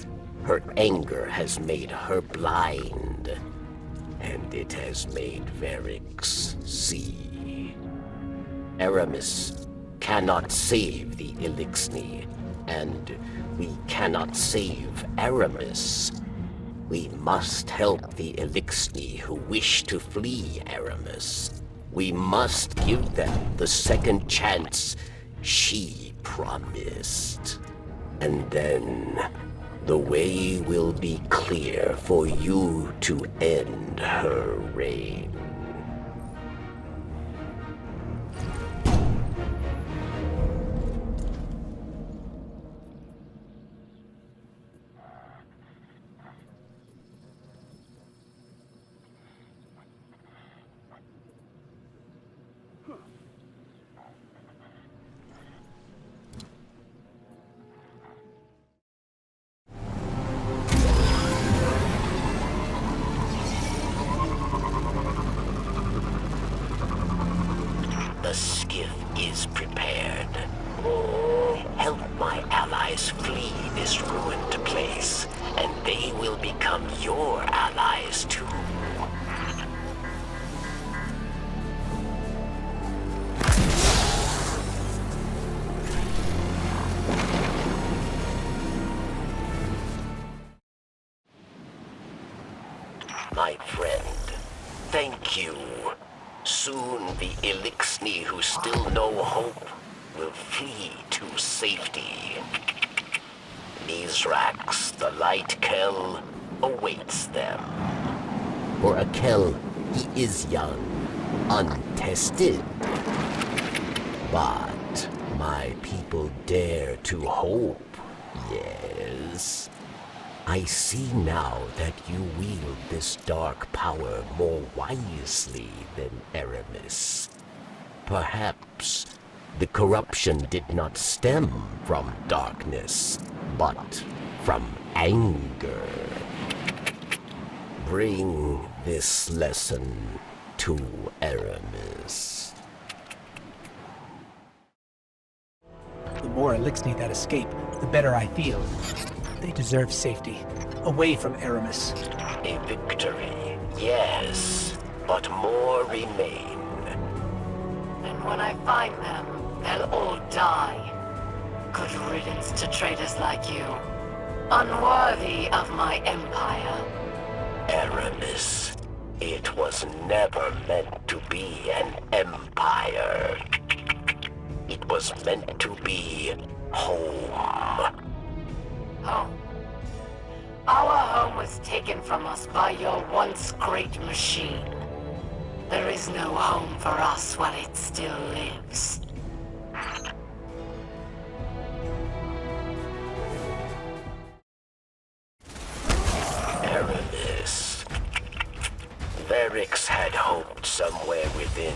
her anger has made her blind. And it has made Verix see. Aramis cannot save the Elixni, and we cannot save Aramis. We must help the Elixni who wish to flee Aramis. We must give them the second chance she promised. And then the way will be clear for you to end her reign. The skiff is prepared. Help my allies flee this ruined place, and they will become your allies too. My friend, thank you. Soon the Elixni who still know hope will flee to safety. Mithrax, the Light Kell, awaits them. For a Kell, he is young, untested. But my people dare to hope, yes. I see now that you wield this dark power more wisely than Aramis. Perhaps the corruption did not stem from darkness, but from anger. Bring this lesson to Aramis. The more Elixni that escape, the better I feel. They deserve safety, away from Aramis. A victory, yes, but more remain. And when I find them, they'll all die. Good riddance to traitors like you. Unworthy of my empire. Aramis, it was never meant to be an empire. It was meant to be home. Home. Our home was taken from us by your once great machine. There is no home for us while it still lives. Aramis. Verix had hoped somewhere within.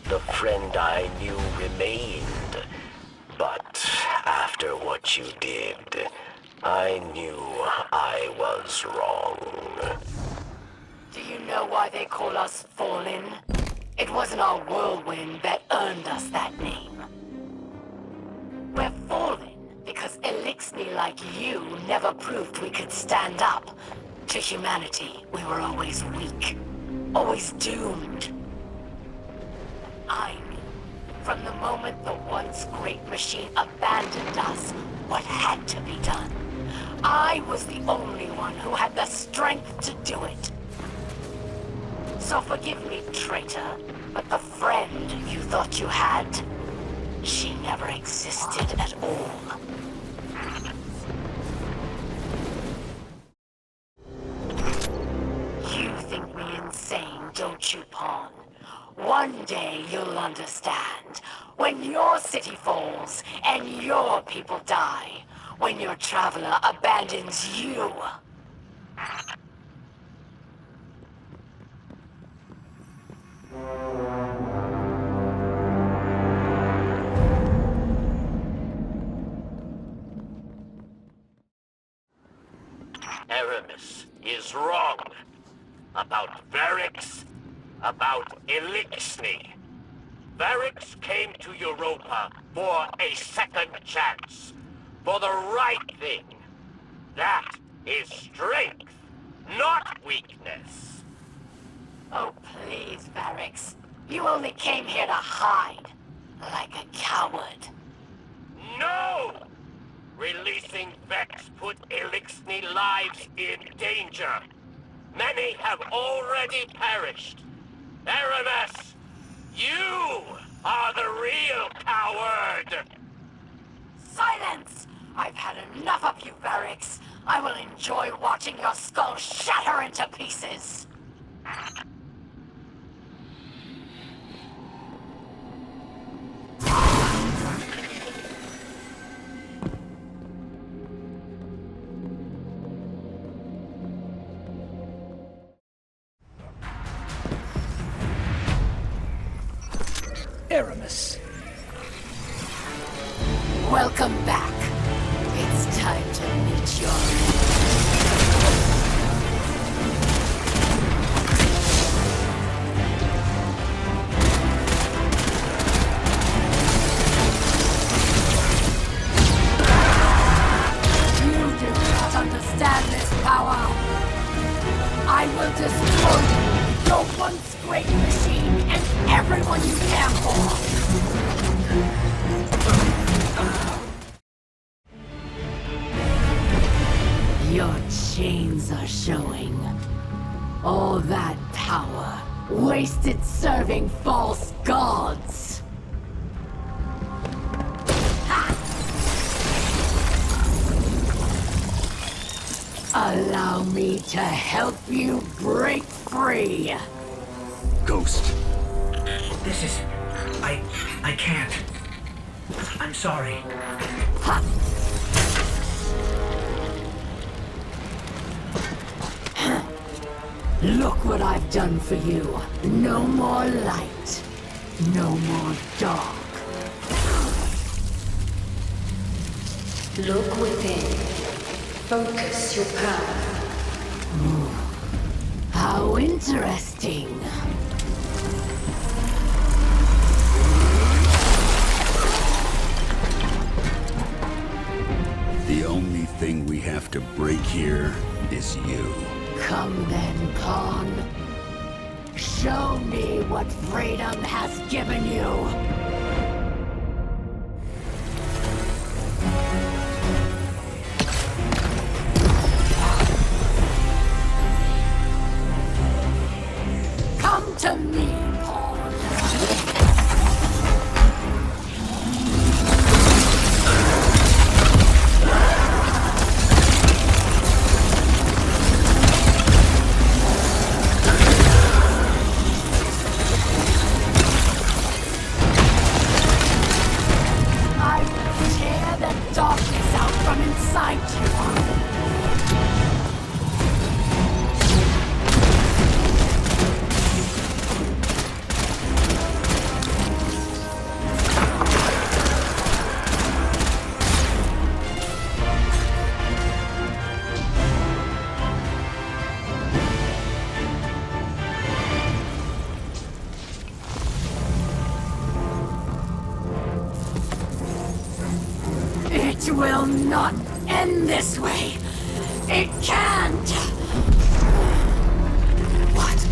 The friend I knew remained. But after what you did, I knew I was wrong. Do you know why they call us Fallen? It wasn't our whirlwind that earned us that name. We're Fallen because Elixni like you never proved we could stand up. To humanity, we were always weak, always doomed. I knew from the moment the once great machine abandoned us what had to be done. I was the only one who had the strength to do it. So forgive me, traitor, but the friend you thought you had, she never existed at all. You think me insane, don't you, Pawn? One day you'll understand. When your city falls and your people die. When your traveler abandons you. Aramis is wrong about Verix about Elixni. Varix came to Europa for a second chance, for the right thing. That is strength, not weakness. Oh, please, Varix. You only came here to hide, like a coward. No! Releasing Vex put Elixni lives in danger. Many have already perished. Aramis, you are the real coward! Silence! I've had enough of you, Varix. I will enjoy watching your skull shatter into pieces. Aramis. Welcome back. It's time to meet your... You do not understand this power. I will destroy you, your once great machine, and everyone you care for. Your chains are showing. All that power, wasted serving false gods. Ha! Allow me to help you break free. Ghost. This is... I can't. I'm sorry. Ha! Look what I've done for you. No more light. No more dark. Look within. Focus your power. How interesting. The only thing we have to break here is you. Come then, Pawn. Show me what freedom has given you. Come to me, Pawn. I tear the darkness out from inside you. It will not end this way. It can't. What?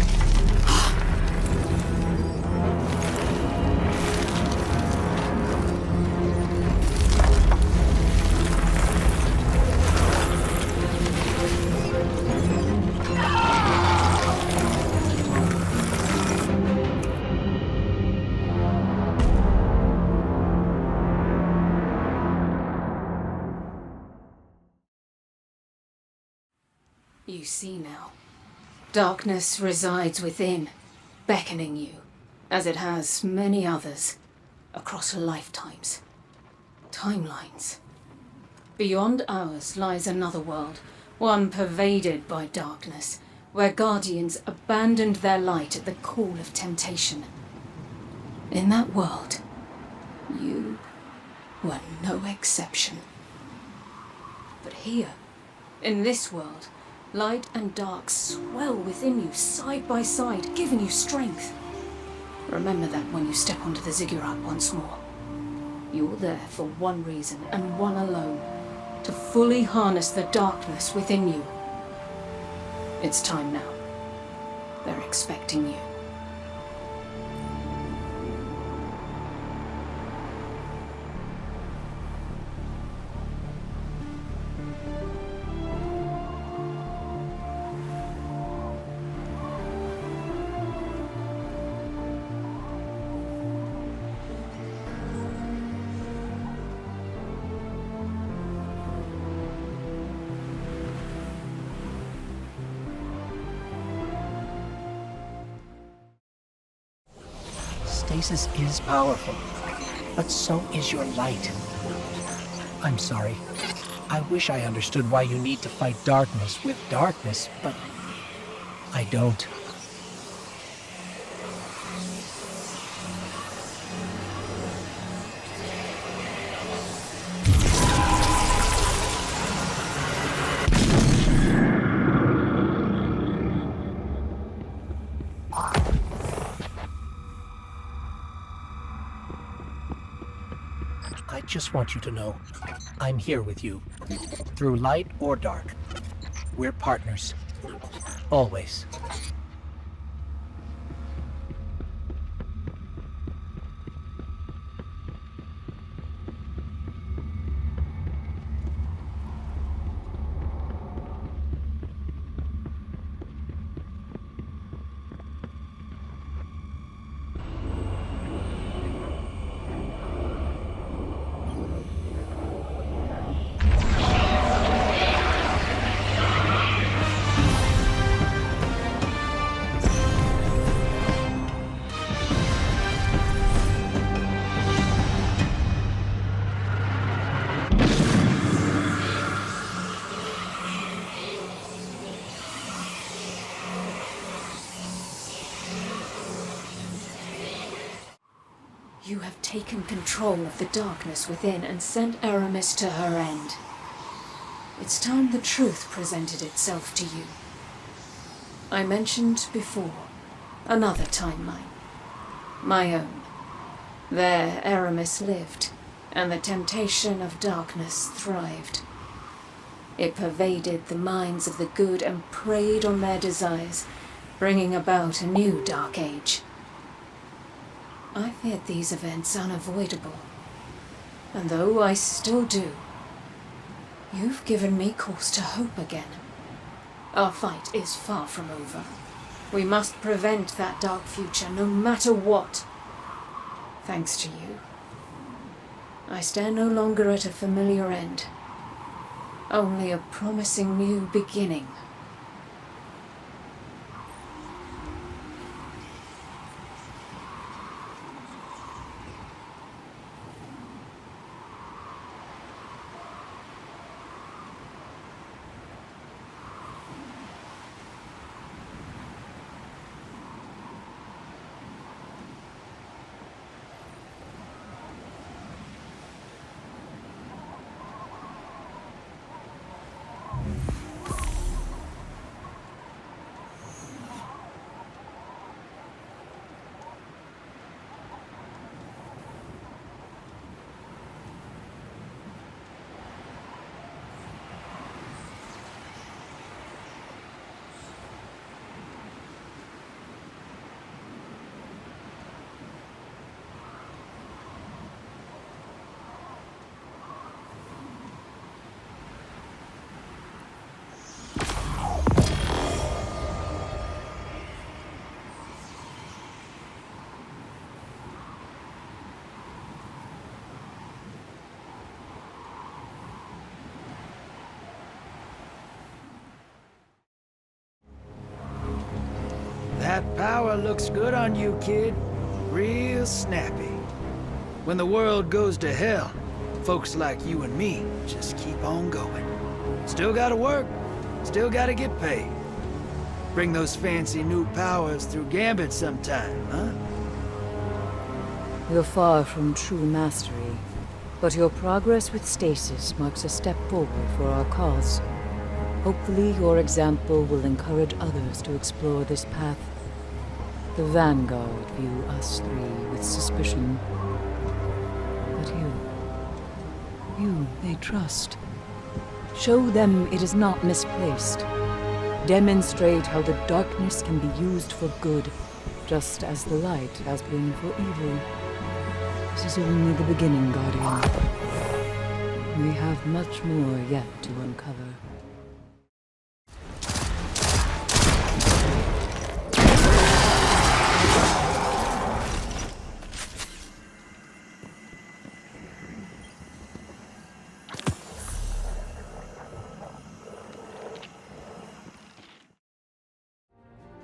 You see now. Darkness resides within, beckoning you, as it has many others, across lifetimes. Timelines. Beyond ours lies another world, one pervaded by darkness, where guardians abandoned their light at the call of temptation. In that world, you were no exception. But here, in this world, Light and dark swell within you, side by side, giving you strength. Remember that when you step onto the ziggurat once more. You're there for one reason, and one alone. To fully harness the darkness within you. It's time now. They're expecting you. Stasis is powerful, but so is your light. I'm sorry. I wish I understood why you need to fight darkness with darkness, but I don't. I just want you to know, I'm here with you. Through light or dark. We're partners. Always. You have taken control of the darkness within and sent Aramis to her end. It's time the truth presented itself to you. I mentioned before, another timeline. My own. There Aramis lived, and the temptation of darkness thrived. It pervaded the minds of the good and preyed on their desires, bringing about a new dark age. I feared these events unavoidable, and though I still do, you've given me cause to hope again. Our fight is far from over. We must prevent that dark future, no matter what. Thanks to you, I stand no longer at a familiar end, only a promising new beginning. That power looks good on you, kid. Real snappy. When the world goes to hell, folks like you and me just keep on going. Still gotta work, still gotta get paid. Bring those fancy new powers through Gambit sometime, huh? You're far from true mastery, but your progress with Stasis marks a step forward for our cause. Hopefully your example will encourage others to explore this path. The Vanguard view us three with suspicion. But you they trust. Show them it is not misplaced. Demonstrate how the darkness can be used for good, just as the light has been for evil. This is only the beginning, Guardian. We have much more yet to uncover.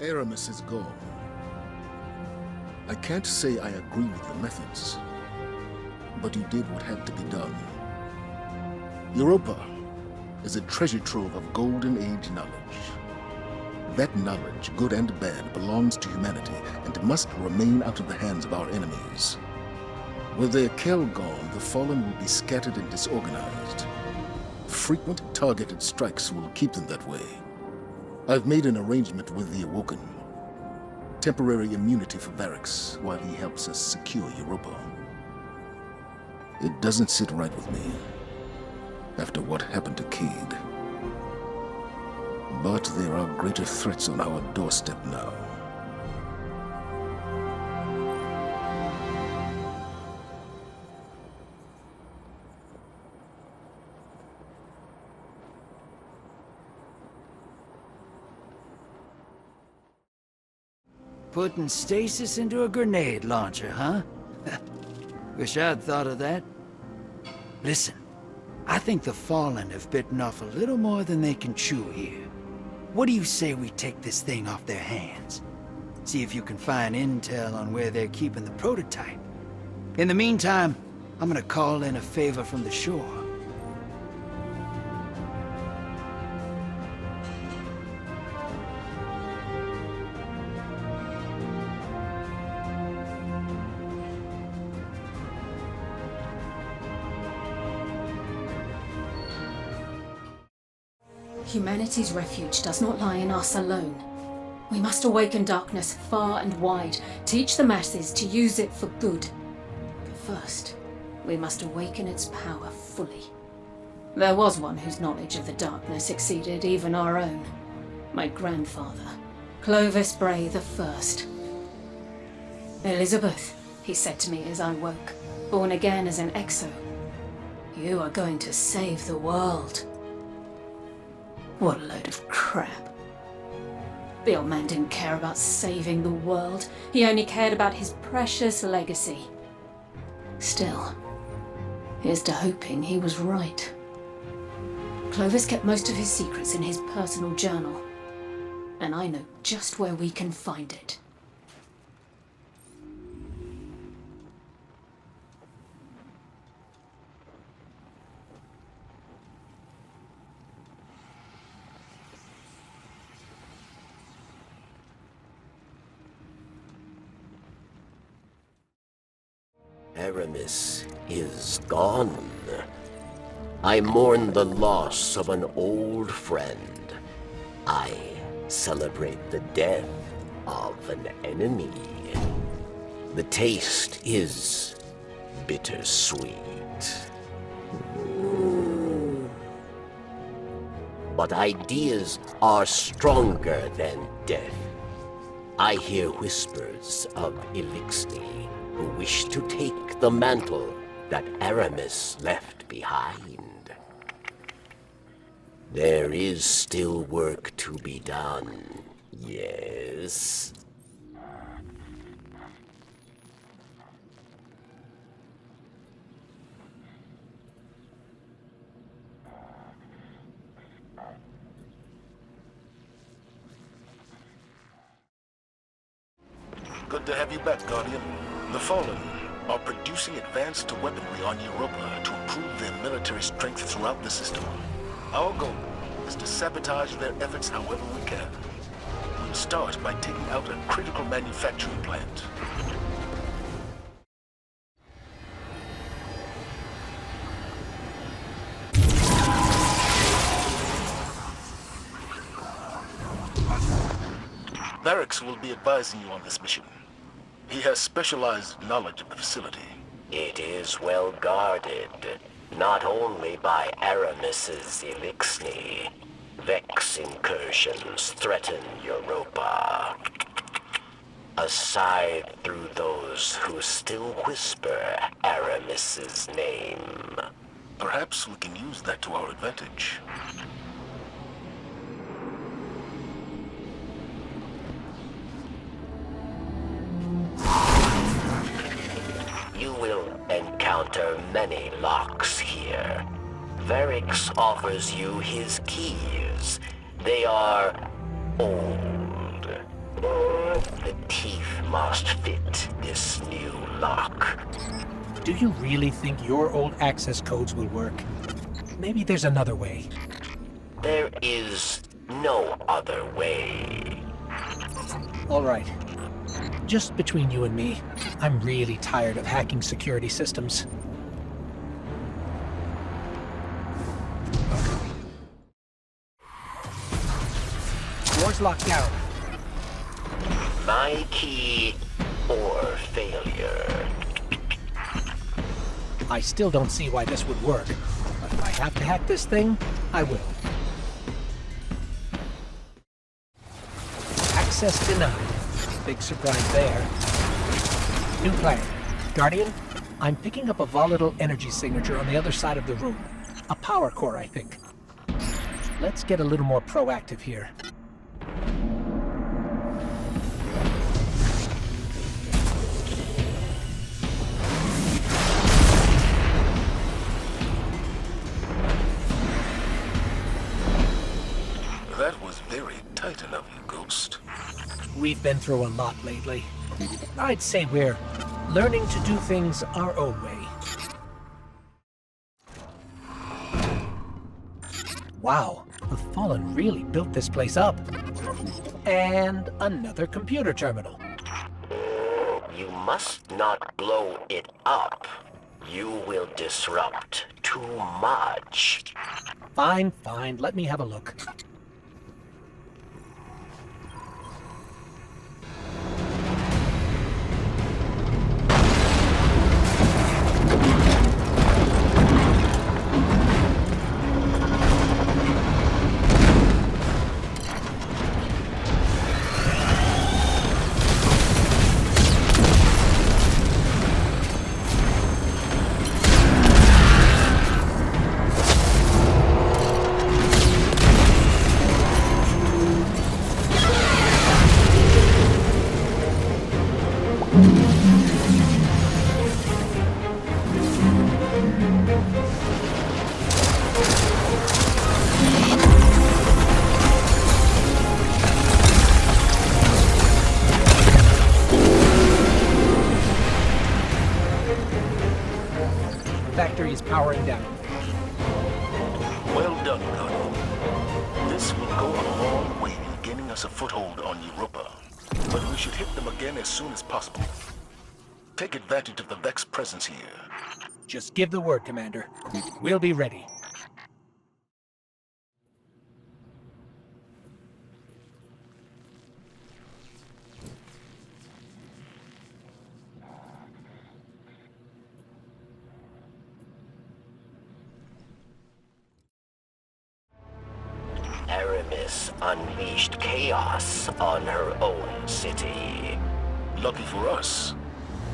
Aramis is gone. I can't say I agree with your methods, but you did what had to be done. Europa is a treasure trove of Golden Age knowledge. That knowledge, good and bad, belongs to humanity and must remain out of the hands of our enemies. With their Kell gone, the Fallen will be scattered and disorganized. Frequent targeted strikes will keep them that way. I've made an arrangement with the Awoken. Temporary immunity for Variks while he helps us secure Europa. It doesn't sit right with me after what happened to Cayde. But there are greater threats on our doorstep now. Putting stasis into a grenade launcher, huh? Wish I'd thought of that. Listen, I think the Fallen have bitten off a little more than they can chew here. What do you say we take this thing off their hands? See if you can find intel on where they're keeping the prototype. In the meantime, I'm gonna call in a favor from the shore. Humanity's refuge does not lie in us alone. We must awaken darkness far and wide, teach the masses to use it for good. But first, we must awaken its power fully. There was one whose knowledge of the darkness exceeded even our own. My grandfather, Clovis Bray the First. Elizabeth, he said to me as I woke, born again as an Exo. You are going to save the world. What a load of crap. The old man didn't care about saving the world. He only cared about his precious legacy. Still, here's to hoping he was right. Clovis kept most of his secrets in his personal journal, and I know just where we can find it. Aramis is gone. I mourn the loss of an old friend. I celebrate the death of an enemy. The taste is bittersweet. But ideas are stronger than death. I hear whispers of Elixni, who wish to take the mantle that Aramis left behind. There is still work to be done, yes. Good to have you back, Guardian. The Fallen are producing advanced weaponry on Europa to improve their military strength throughout the system. Our goal is to sabotage their efforts however we can. We'll start by taking out a critical manufacturing plant. Varix will be advising you on this mission. He has specialized knowledge of the facility. It is well guarded, not only by Aramis's Elixni. Vex incursions threaten Europa. Aside through those who still whisper Aramis's name. Perhaps we can use that to our advantage. You will encounter many locks here. Varix offers you his keys. They are old. The teeth must fit this new lock. Do you really think your old access codes will work? Maybe there's another way. There is no other way. All right. Just between you and me, I'm really tired of hacking security systems. Doors locked down. My key or failure. I still don't see why this would work, but if I have to hack this thing, I will. Access denied. Big surprise there. New plan. Guardian, I'm picking up a volatile energy signature on the other side of the room. A power core, I think. Let's get a little more proactive here. That was very titan of you, Ghost. We've been through a lot lately. I'd say we're learning to do things our own way. Wow, the Fallen really built this place up. And another computer terminal. You must not blow it up. You will disrupt too much. Fine, fine. Let me have a look. Factory is powering down. Well done, Guardian. This will go a long way in gaining us a foothold on Europa. But we should hit them again as soon as possible. Take advantage of the Vex presence here. Just give the word, Commander. We'll be ready. Aramis unleashed chaos on her own city. Lucky for us,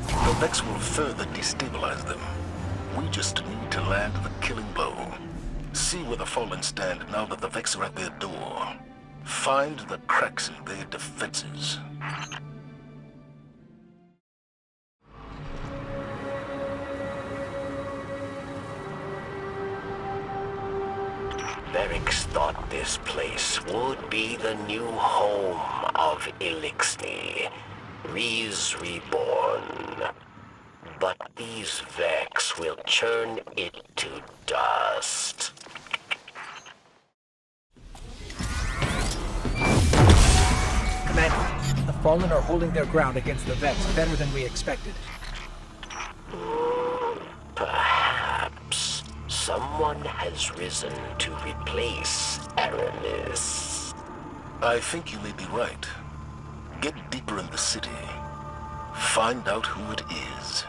the Vex will further destabilize them. We just need to land the killing blow. See where the Fallen stand now that the Vex are at their door. Find the cracks in their defenses. Varix thought this place would be the new home of Elixni, Rees reborn. But these Vex will churn it to dust. Commander, the Fallen are holding their ground against the Vex better than we expected. Perhaps someone has risen to replace Aramis. I think you may be right. Get deeper in the city. Find out who it is.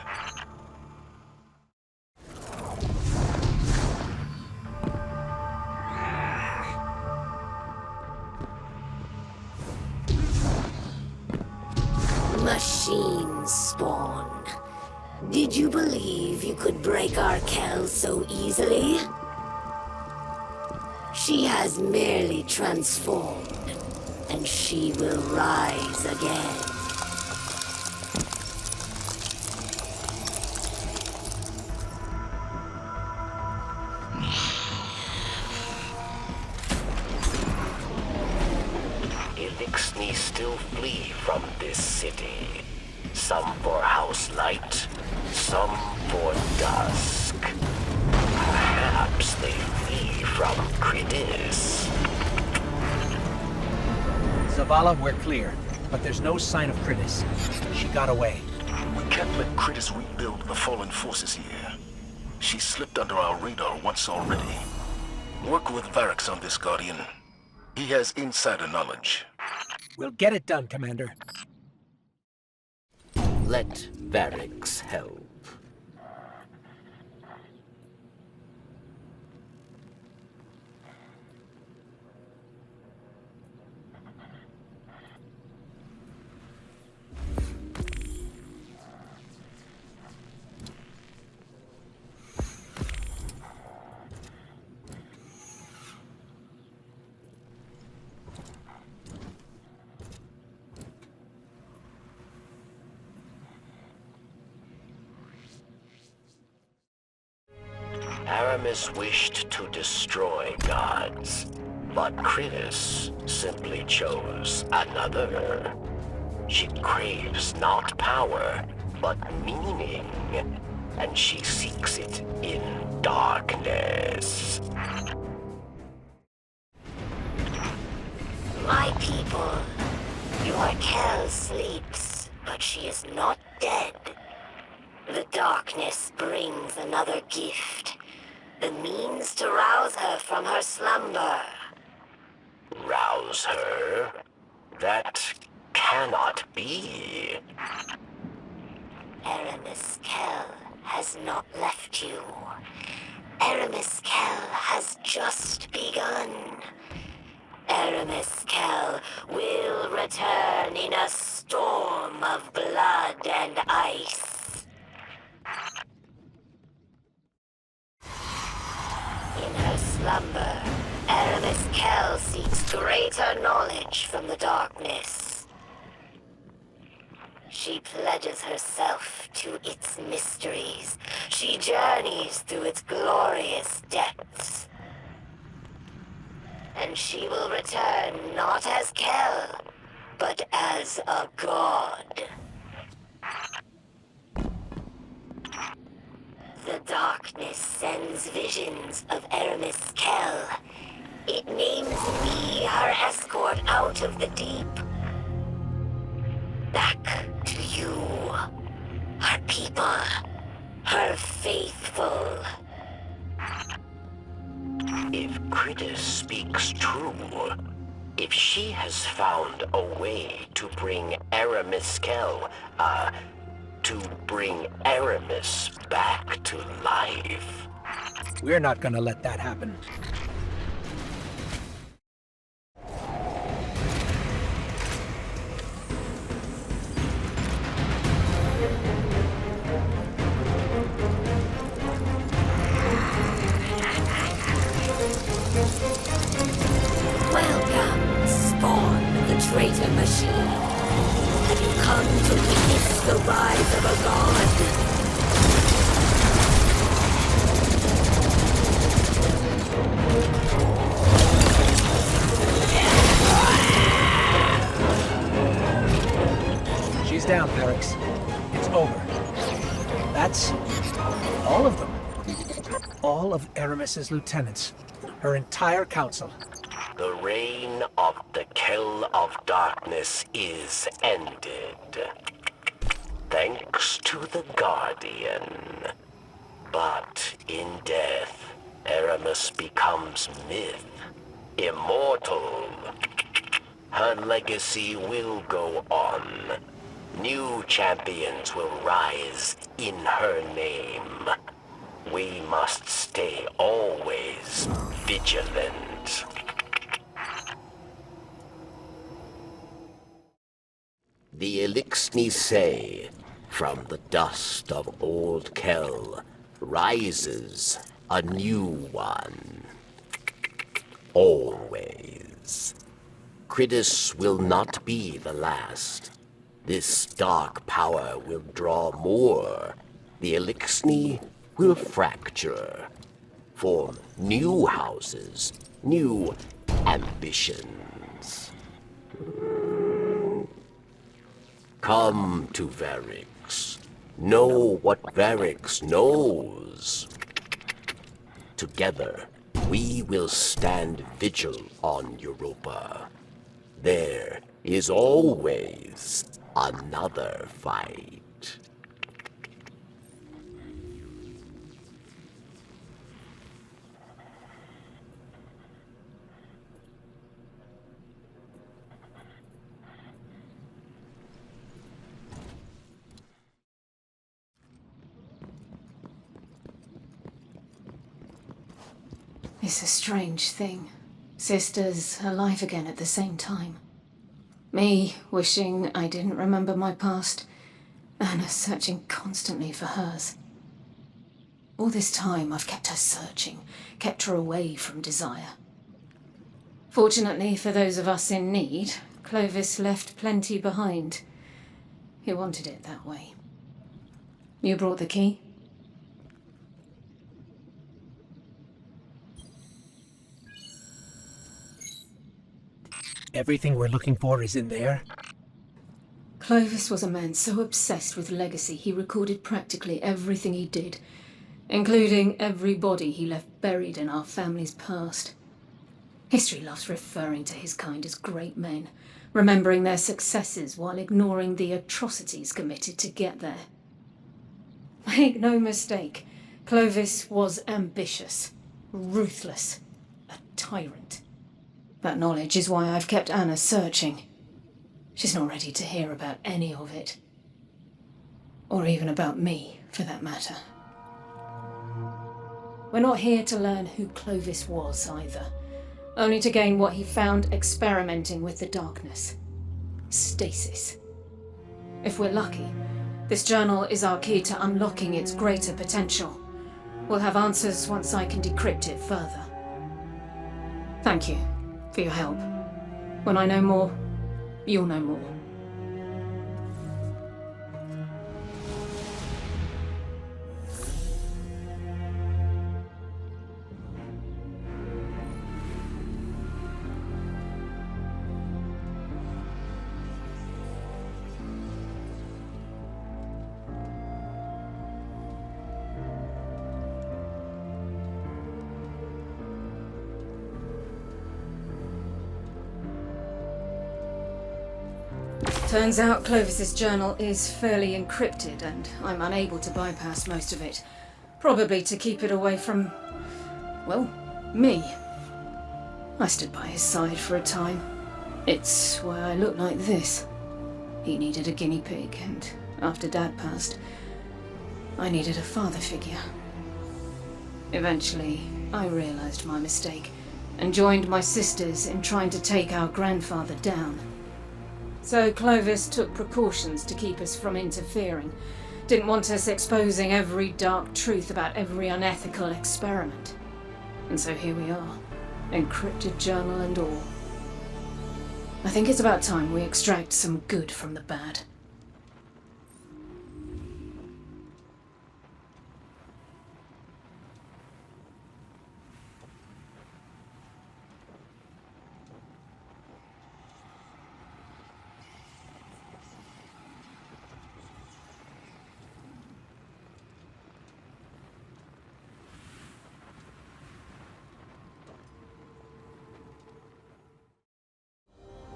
Machine spawn. Did you believe you could break our Kel so easily? She has merely transformed, and she will rise again. Elixni still flee from this city. Some for House Light, some for Dusk. Perhaps they flee from Kritis. Zavala, we're clear, but there's no sign of Kritis. She got away. We can't let Kritis rebuild the fallen forces here. She slipped under our radar once already. Work with Variks on this, Guardian. He has insider knowledge. We'll get it done, Commander. Let Variks help. Aramis wished to destroy gods, but Kritis simply chose another. She craves not power, but meaning, and she seeks it in darkness. My people, your Kel sleeps, but she is not dead. The darkness brings another gift. The means to rouse her from her slumber. Rouse her? That cannot be. Aramis Kel has not left you. Aramis Kel has just begun. Aramis Kel will return in a storm of blood and ice. In her slumber, Aramis Kel seeks greater knowledge from the darkness. She pledges herself to its mysteries. She journeys through its glorious depths. And she will return not as Kel, but as a god. The darkness sends visions of Aramis Kel. It names me her escort out of the deep. Back to you, her people, her faithful. If Kritis speaks true, if she has found a way to bring Aramis Kel, to bring Aramis back to life. We're not gonna let that happen. Welcome, spawn of the traitor machine. Have you come to witness the rise of a god? She's down, Variks. It's over. That's all of them. All of Aramis's lieutenants. Her entire council. The reign of the Kel of Darkness is ended. Thanks to the Guardian. But in death, Aramis becomes myth, immortal. Her legacy will go on. New champions will rise in her name. We must stay always vigilant. The Eliksni say, from the dust of old Kel rises a new one. Always. Cridus will not be the last. This dark power will draw more. The Eliksni will fracture. Form new houses, new ambitions. Come to Varix. Know what Varix knows. Together, we will stand vigil on Europa. There is always another fight. It's a strange thing. Sisters alive again at the same time. Me wishing I didn't remember my past, Anna searching constantly for hers. All this time I've kept her searching, kept her away from desire. Fortunately for those of us in need, Clovis left plenty behind. He wanted it that way. You brought the key? Everything we're looking for is in there? Clovis was a man so obsessed with legacy he recorded practically everything he did, including every body he left buried in our family's past. History loves referring to his kind as great men, remembering their successes while ignoring the atrocities committed to get there. Make no mistake, Clovis was ambitious, ruthless, a tyrant. That knowledge is why I've kept Anna searching. She's not ready to hear about any of it. Or even about me, for that matter. We're not here to learn who Clovis was, either. Only to gain what he found experimenting with the darkness. Stasis. If we're lucky, this journal is our key to unlocking its greater potential. We'll have answers once I can decrypt it further. Thank you for your help. When I know more, you'll know more. Turns out Clovis's journal is fairly encrypted, and I'm unable to bypass most of it. Probably to keep it away from, well, me. I stood by his side for a time. It's why I look like this. He needed a guinea pig, and after Dad passed, I needed a father figure. Eventually, I realized my mistake, and joined my sisters in trying to take our grandfather down. So Clovis took precautions to keep us from interfering. Didn't want us exposing every dark truth about every unethical experiment. And so here we are, encrypted journal and all. I think it's about time we extract some good from the bad.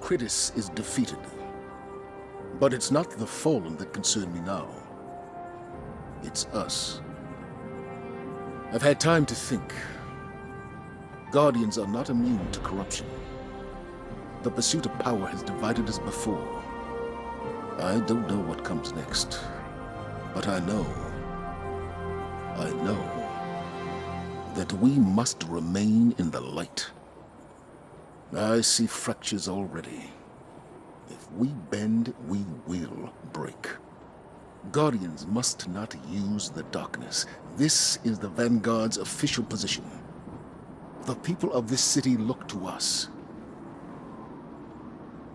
Cridus is defeated. But it's not the Fallen that concern me now. It's us. I've had time to think. Guardians are not immune to corruption. The pursuit of power has divided us before. I don't know what comes next, but I know that we must remain in the light. I see fractures already. If we bend, we will break. Guardians must not use the darkness. This is the Vanguard's official position. The people of this city look to us.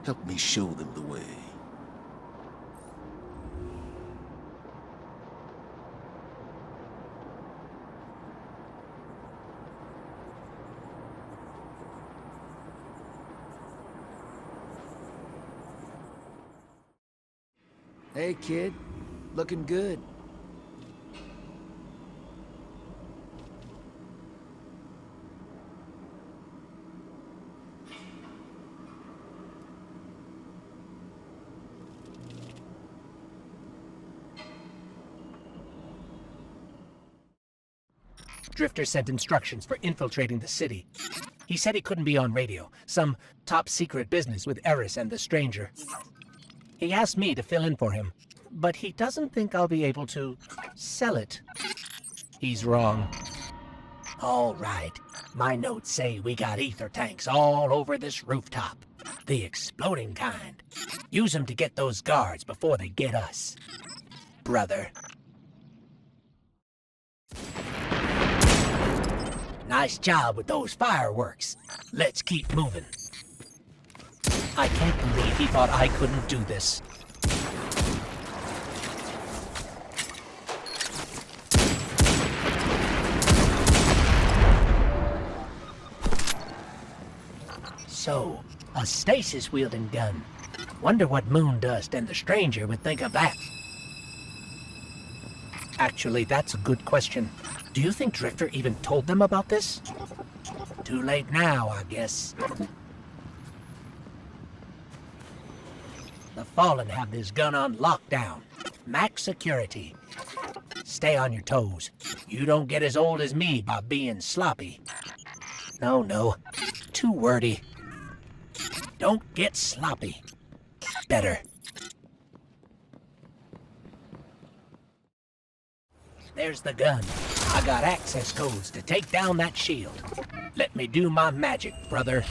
Help me show them the way. Hey, kid. Looking good. Drifter sent instructions for infiltrating the city. He said he couldn't be on radio. Some top-secret business with Eris and the Stranger. He asked me to fill in for him, but he doesn't think I'll be able to sell it. He's wrong. All right. My notes say we got ether tanks all over this rooftop. The exploding kind. Use them to get those guards before they get us. Brother. Nice job with those fireworks. Let's keep moving. I can't believe he thought I couldn't do this. So, a stasis-wielding gun. Wonder what Moondust and the Stranger would think of that. Actually, that's a good question. Do you think Drifter even told them about this? Too late now, I guess. The Fallen have this gun on lockdown. Max security. Stay on your toes. You don't get as old as me by being sloppy. No. Too wordy. Don't get sloppy. Better. There's the gun. I got access codes to take down that shield. Let me do my magic, brother.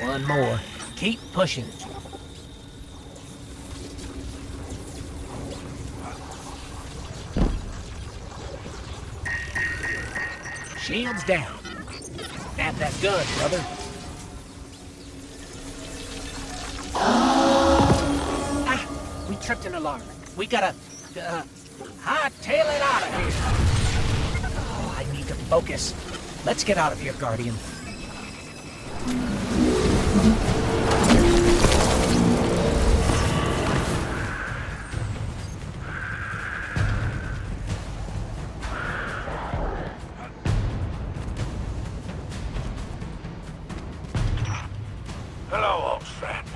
One more. Keep pushing. Shields down. Nab that gun, brother. Ah! We tripped an alarm. We gotta, hightail it out of here. Oh, I need to focus. Let's get out of here, Guardian. Hello, old friend.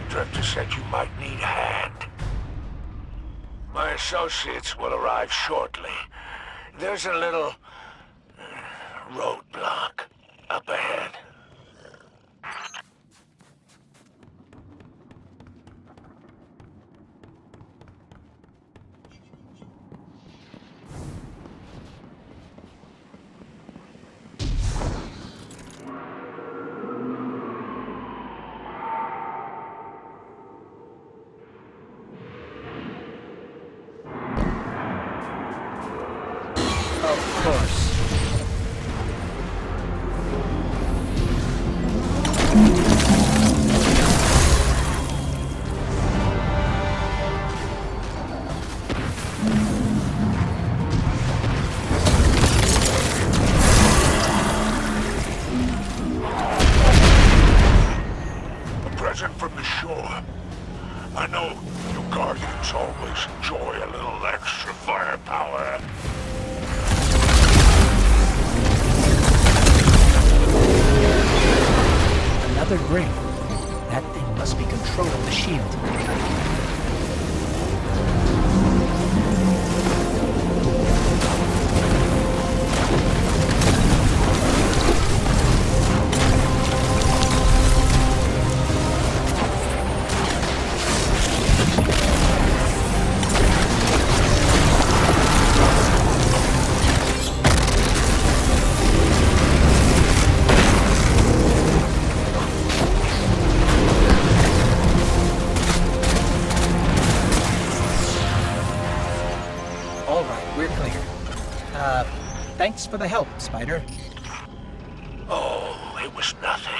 Drifter said you might need a hand. My associates will arrive shortly. There's a little roadblock up ahead. Of course. A present from the shore. I know you Guardians always enjoy a little extra firepower. Another ring. That thing must be controlling the shield. All right, we're clear. Thanks for the help, Spider. Oh, it was nothing.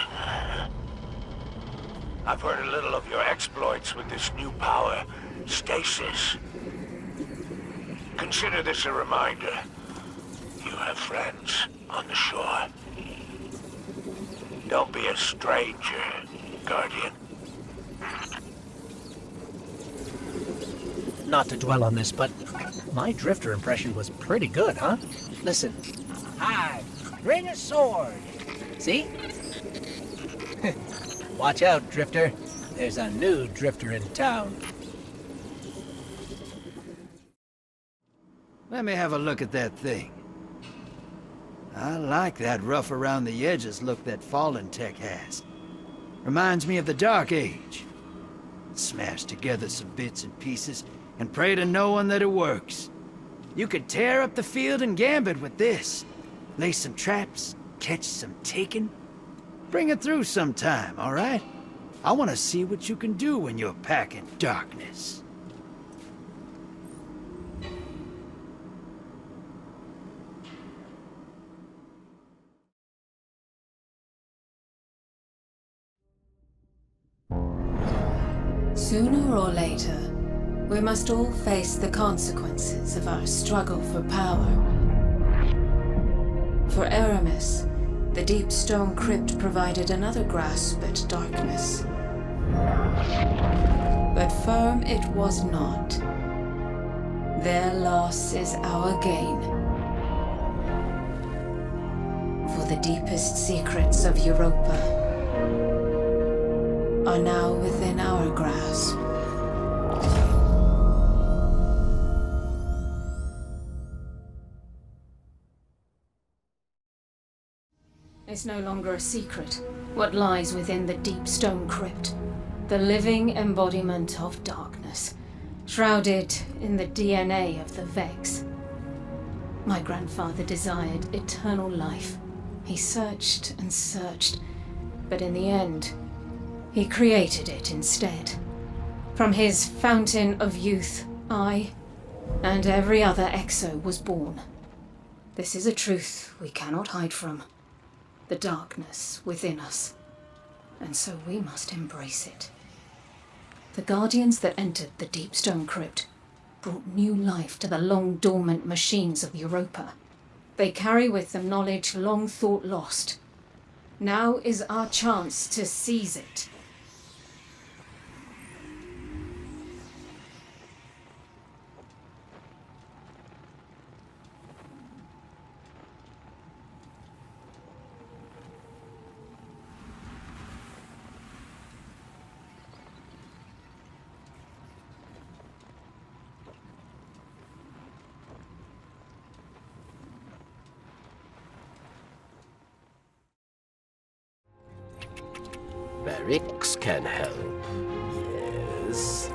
I've heard a little of your exploits with this new power, Stasis. Consider this a reminder. You have friends on the shore. Don't be a stranger, Guardian. Not to dwell on this, but my Drifter impression was pretty good, huh? Listen. Hi, bring a sword. See? Watch out, Drifter. There's a new Drifter in town. Let me have a look at that thing. I like that rough around the edges look that Fallen Tech has. Reminds me of the Dark Age. Smash together some bits and pieces and pray to no one that it works. You could tear up the field and gambit with this. Lay some traps, catch some taken. Bring it through sometime, all right? I want to see what you can do when you're packing darkness. Sooner or later, we must all face the consequences of our struggle for power. For Aramis, the deep stone crypt provided another grasp at darkness. But firm it was not. Their loss is our gain. For the deepest secrets of Europa are now within our grasp. It's no longer a secret what lies within the deep stone crypt. The living embodiment of darkness, shrouded in the DNA of the Vex. My grandfather desired eternal life. He searched and searched, but in the end, he created it instead. From his fountain of youth, I and every other Exo was born. This is a truth we cannot hide from. The darkness within us. And so we must embrace it. The Guardians that entered the Deep Stone Crypt brought new life to the long-dormant machines of Europa. They carry with them knowledge long thought lost. Now is our chance to seize it. Barracks can help. Yes.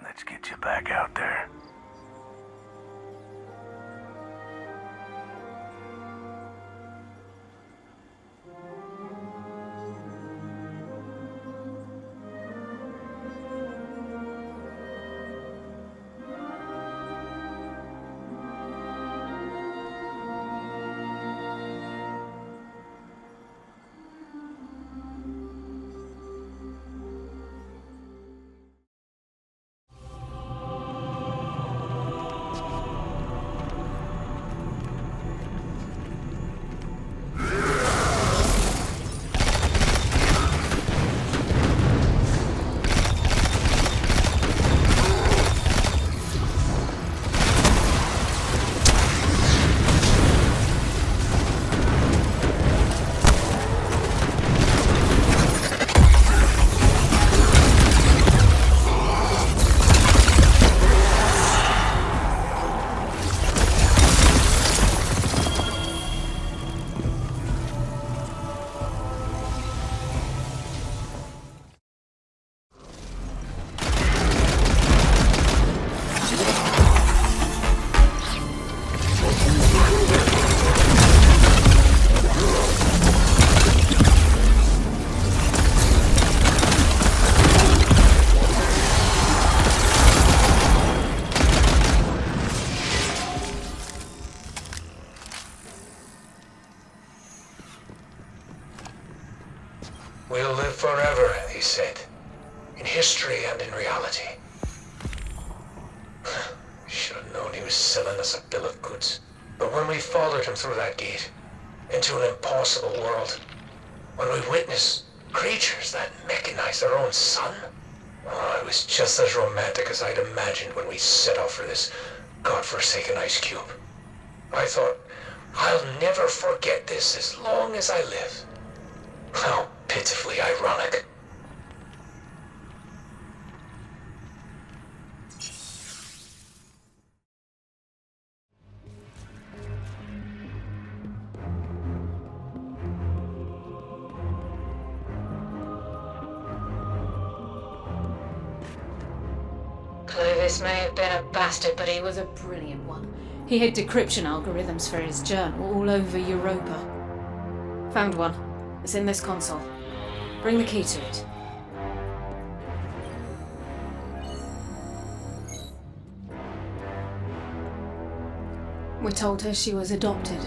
Let's get you back out there. We'll live forever, he said. In history and in reality. Should have known he was selling us a bill of goods. But when we followed him through that gate, into an impossible world, when we witnessed creatures that mechanize their own sun, oh, it was just as romantic as I'd imagined when we set off for this godforsaken ice cube. I thought, I'll never forget this as long as I live. How pitifully ironic. Clovis may have been a bastard, but he was a brilliant one. He hid decryption algorithms for his journal all over Europa. Found one. It's in this console. Bring the key to it. We told her she was adopted,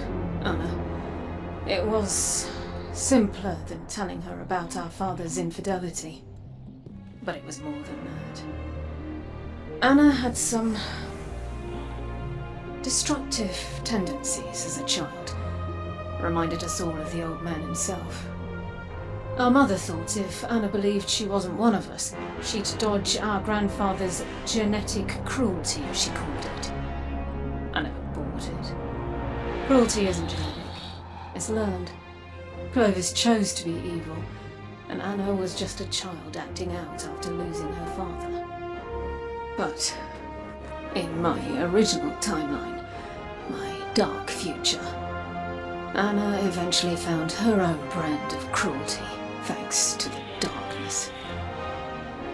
Anna. It was simpler than telling her about our father's infidelity. But it was more than that. Anna had some destructive tendencies as a child. Reminded us all of the old man himself. Our mother thought if Anna believed she wasn't one of us, she'd dodge our grandfather's genetic cruelty, as she called it. I never bought it. Cruelty isn't genetic. It's learned. Clovis chose to be evil, and Anna was just a child acting out after losing her father. But in my original timeline, my dark future, Anna eventually found her own brand of cruelty, thanks to the darkness.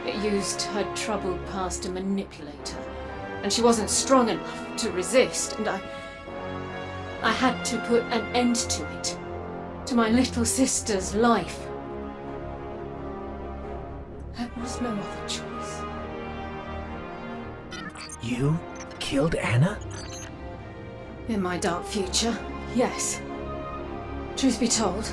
It used her troubled past to manipulate her, and she wasn't strong enough to resist, and I had to put an end to it, to my little sister's life. There was no other choice. You killed Anna? In my dark future, yes. Truth be told,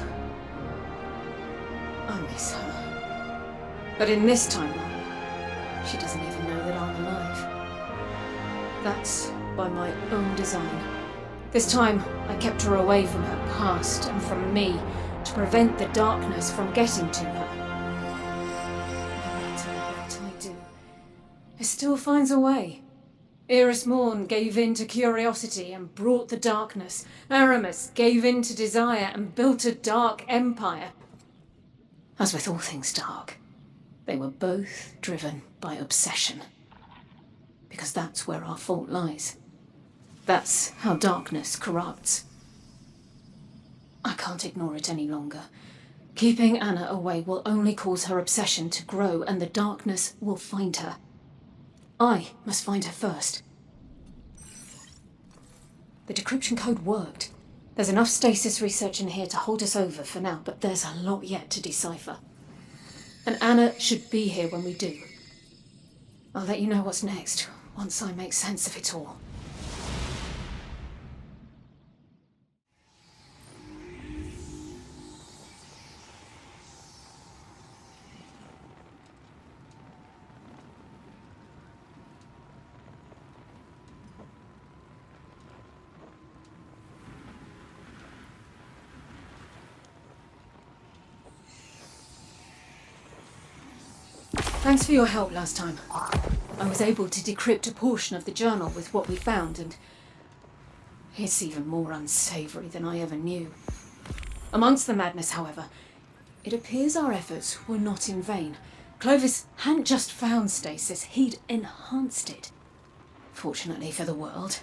I miss her. But in this timeline, she doesn't even know that I'm alive. That's by my own design. This time, I kept her away from her past and from me to prevent the darkness from getting to her. No matter what I do, it still finds a way. Eris Morn gave in to curiosity and brought the darkness. Aramis gave in to desire and built a dark empire. As with all things dark, they were both driven by obsession. Because that's where our fault lies. That's how darkness corrupts. I can't ignore it any longer. Keeping Anna away will only cause her obsession to grow, and the darkness will find her. I must find her first. The decryption code worked. There's enough stasis research in here to hold us over for now, but there's a lot yet to decipher. And Anna should be here when we do. I'll let you know what's next, once I make sense of it all. Thanks for your help last time. I was able to decrypt a portion of the journal with what we found, and it's even more unsavory than I ever knew. Amongst the madness, however, it appears our efforts were not in vain. Clovis hadn't just found stasis, he'd enhanced it. Fortunately for the world,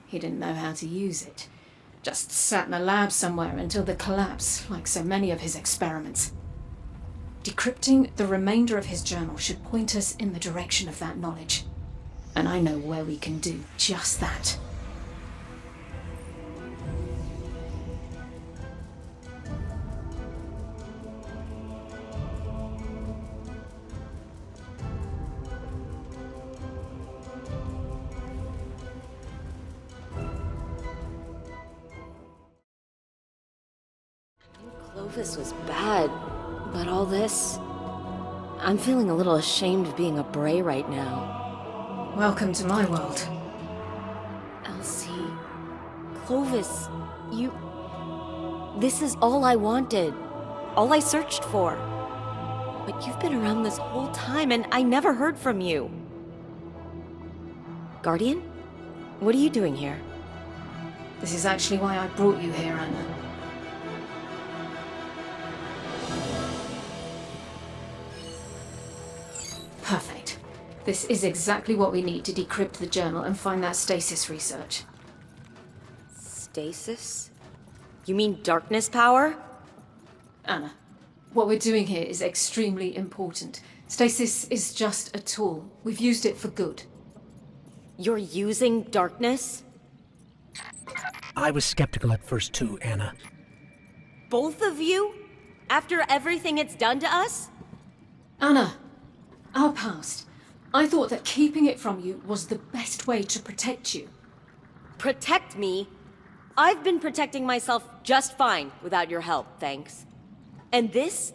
he didn't know how to use it. Just sat in a lab somewhere until the collapse, like so many of his experiments. Decrypting the remainder of his journal should point us in the direction of that knowledge. And I know where we can do just that. Clovis was bad. But all this... I'm feeling a little ashamed of being a Bray right now. Welcome to my world. Elsie... Clovis, you... This is all I wanted. All I searched for. But you've been around this whole time and I never heard from you. Guardian? What are you doing here? This is actually why I brought you here, Anna. Perfect. This is exactly what we need to decrypt the journal and find that stasis research. Stasis? You mean darkness power? Anna, what we're doing here is extremely important. Stasis is just a tool. We've used it for good. You're using darkness? I was skeptical at first too, Anna. Both of you? After everything it's done to us? Anna, our past. I thought that keeping it from you was the best way to protect you. Protect me? I've been protecting myself just fine without your help, thanks. And this?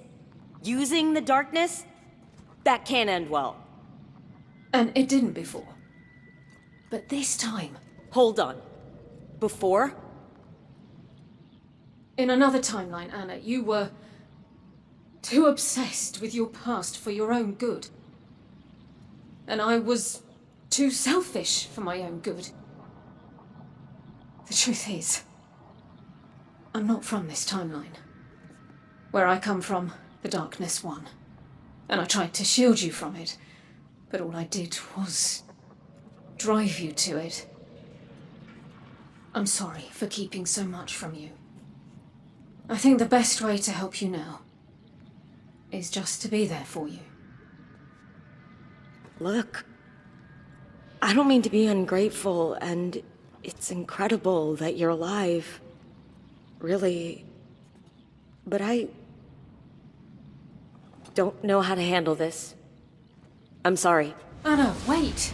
Using the darkness? That can't end well. And it didn't before. But this time... Hold on. Before? In another timeline, Anna, you were... too obsessed with your past for your own good. And I was too selfish for my own good. The truth is, I'm not from this timeline. Where I come from, the darkness won. And I tried to shield you from it, but all I did was drive you to it. I'm sorry for keeping so much from you. I think the best way to help you now is just to be there for you. Look, I don't mean to be ungrateful, and it's incredible that you're alive. Really. But I don't know how to handle this. I'm sorry. Anna, wait!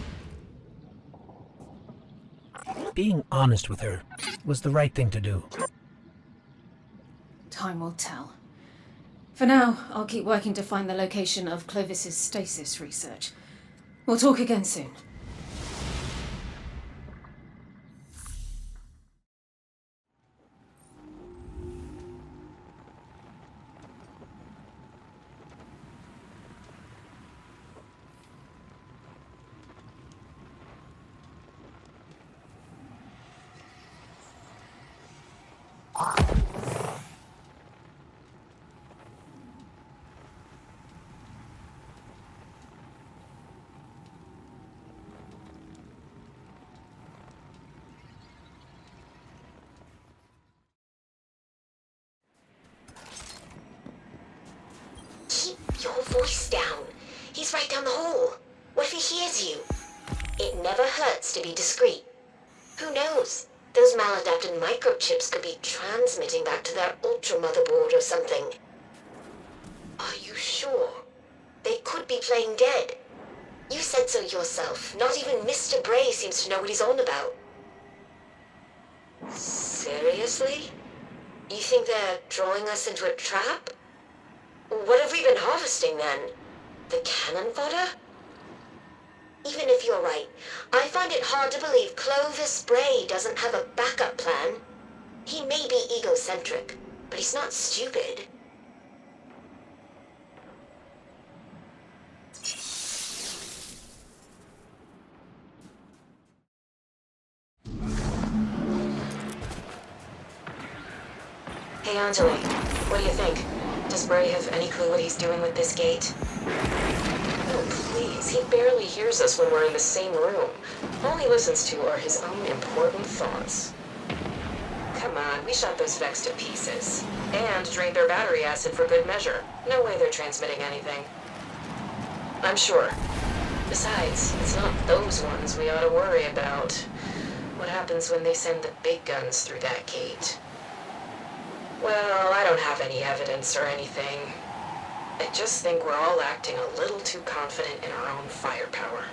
Being honest with her was the right thing to do. Time will tell. For now, I'll keep working to find the location of Clovis's stasis research. We'll talk again soon. Keep your voice down. He's right down the hall. What if he hears you? It never hurts to be discreet. Who knows? Those maladapted microchips could be transmitting back to their ultra motherboard or something. Are you sure? They could be playing dead. You said so yourself. Not even Mr. Bray seems to know what he's on about. Seriously? You think they're drawing us into a trap? What have we been harvesting then? The cannon fodder? Even if you're right, I find it hard to believe Clovis Bray doesn't have a backup plan. He may be egocentric, but he's not stupid. Hey, Anjali, what do you think? Does Bray have any clue what he's doing with this gate? Oh, please, he barely hears us when we're in the same room. All he listens to are his own important thoughts. Come on, we shot those Vex to pieces. And drained their battery acid for good measure. No way they're transmitting anything. I'm sure. Besides, it's not those ones we ought to worry about. What happens when they send the big guns through that gate? Well, I don't have any evidence or anything. I just think we're all acting a little too confident in our own firepower.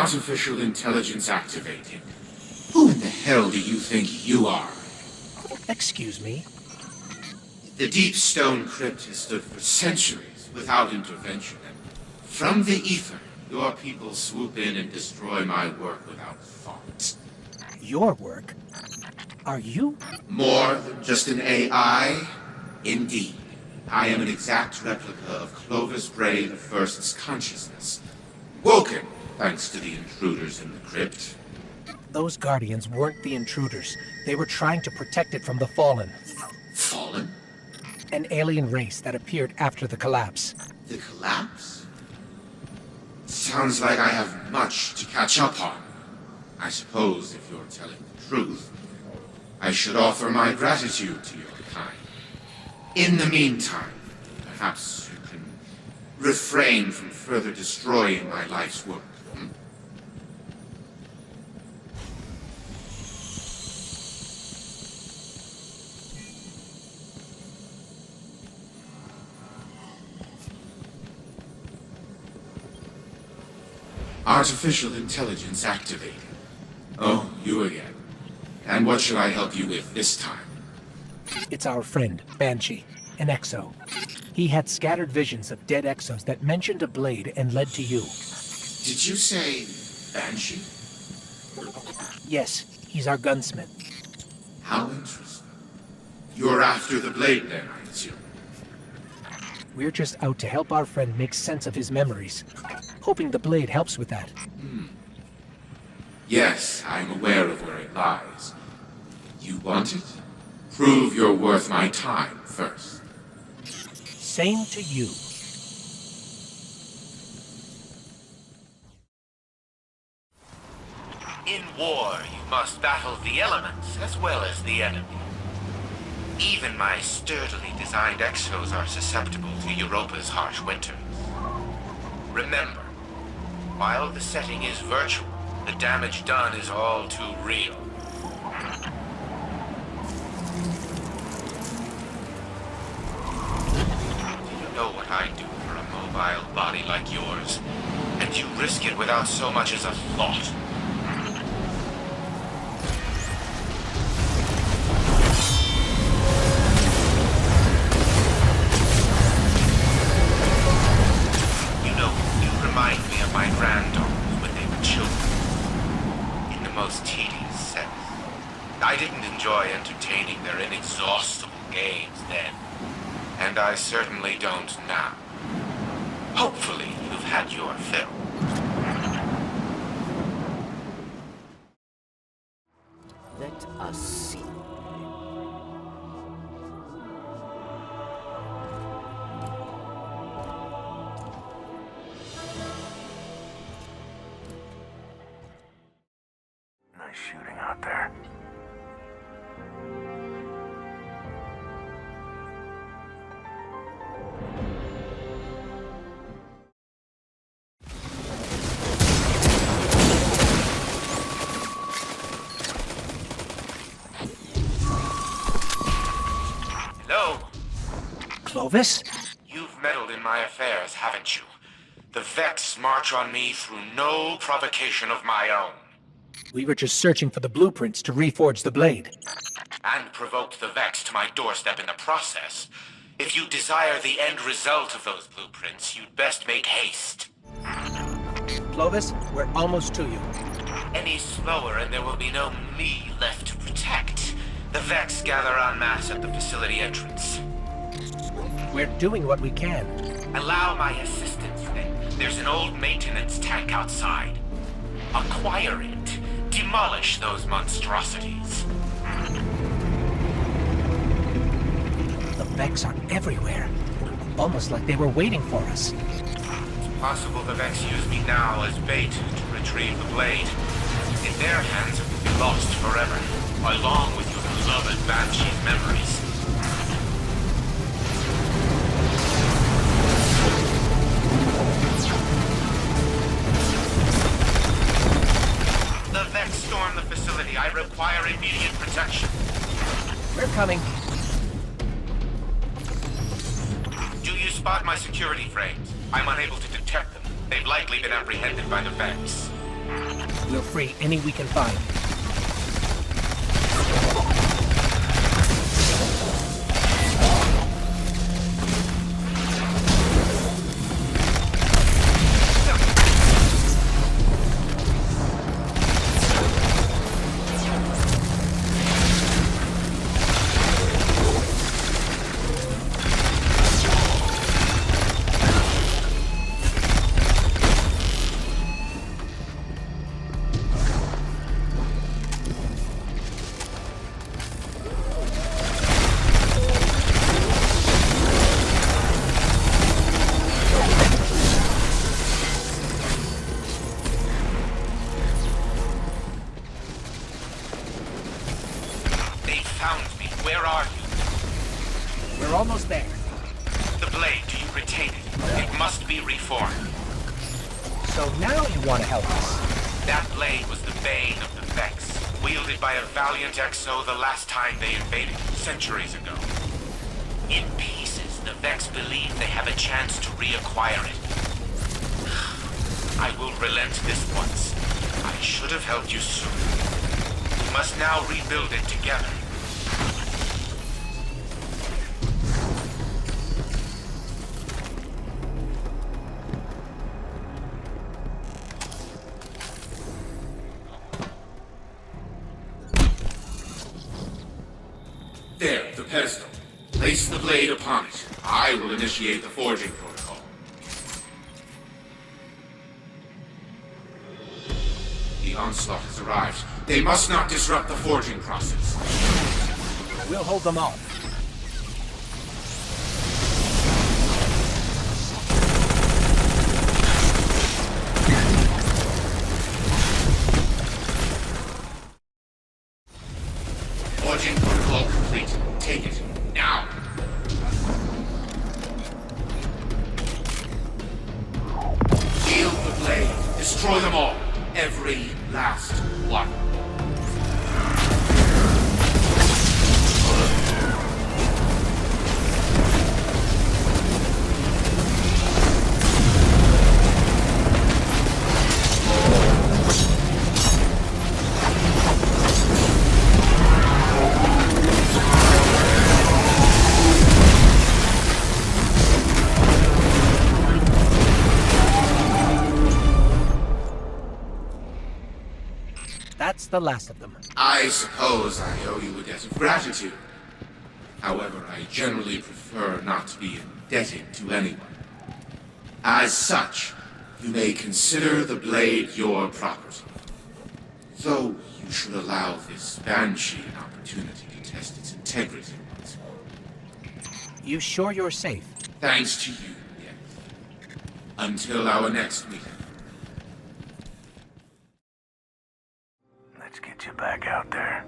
Artificial intelligence activated. Who in the hell do you think you are? Excuse me? The Deep Stone Crypt has stood for centuries without intervention, and from the ether, your people swoop in and destroy my work without thought. Your work? Are you? More than just an AI? Indeed. I am an exact replica of Clovis Bray I's consciousness. Woken, thanks to the intruders in the crypt. Those Guardians weren't the intruders. They were trying to protect it from the Fallen. Fallen? An alien race that appeared after the collapse. The collapse? Sounds like I have much to catch up on. I suppose if you're telling the truth, I should offer my gratitude to your kind. In the meantime, perhaps you can refrain from further destroying my life's work. Artificial intelligence activated. Oh, you again. And what should I help you with this time? It's our friend, Banshee, an Exo. He had scattered visions of dead Exos that mentioned a blade and led to you. Did you say Banshee? Yes, he's our gunsmith. How interesting. You're after the blade then, I assume. We're just out to help our friend make sense of his memories. Hoping the blade helps with that. Yes, I'm aware of where it lies. You want it? Prove you're worth my time first. Same to you. In war, you must battle the elements as well as the enemy. Even my sturdily designed exos are susceptible to Europa's harsh winters. Remember, while the setting is virtual, the damage done is all too real. Do you know what I'd do for a mobile body like yours? And you risk it without so much as a thought. Remind me of my granddaughters when they were children. In the most tedious sense. I didn't enjoy entertaining their inexhaustible games then. And I certainly don't now. Hopefully you've had your fill. Let us see. Shooting out there. Hello? Clovis? You've meddled in my affairs, haven't you? The Vex march on me through no provocation of my own. We were just searching for the blueprints to reforge the blade. And provoked the Vex to my doorstep in the process. If you desire the end result of those blueprints, you'd best make haste. Clovis, we're almost to you. Any slower and there will be no me left to protect. The Vex gather en masse at the facility entrance. We're doing what we can. Allow my assistance then. There's an old maintenance tank outside. Acquire it. Demolish those monstrosities. The Vex are everywhere. Almost like they were waiting for us. It's possible the Vex use me now as bait to retrieve the blade. In their hands, it will be lost forever, along with your beloved Banshee's memories. The Vex storm the facility. I require immediate protection. We're coming. Do you spot my security frames? I'm unable to detect them. They've likely been apprehended by the Vex. We'll free any we can find. Almost there. The blade, do you retain it? It must be reformed. So now you want to help us? That blade was the bane of the Vex, wielded by a valiant Exo the last time they invaded, centuries ago. In pieces, the Vex believe they have a chance to reacquire it. I will relent this once. I should have helped you sooner. We must now rebuild it together. There, the pedestal. Place the blade upon it. I will initiate the forging protocol. The onslaught has arrived. They must not disrupt the forging process. We'll hold them off. Forging protocol complete. Take it. Now. Wield the blade. Destroy them all. Every last one. That's the last of them. I suppose I owe you a debt of gratitude. However, I generally prefer not to be indebted to anyone. As such, you may consider the blade your property. Though you should allow this Banshee an opportunity to test its integrity once more. You sure you're safe? Thanks to you, yes. Until our next meeting. Let's get you back out there.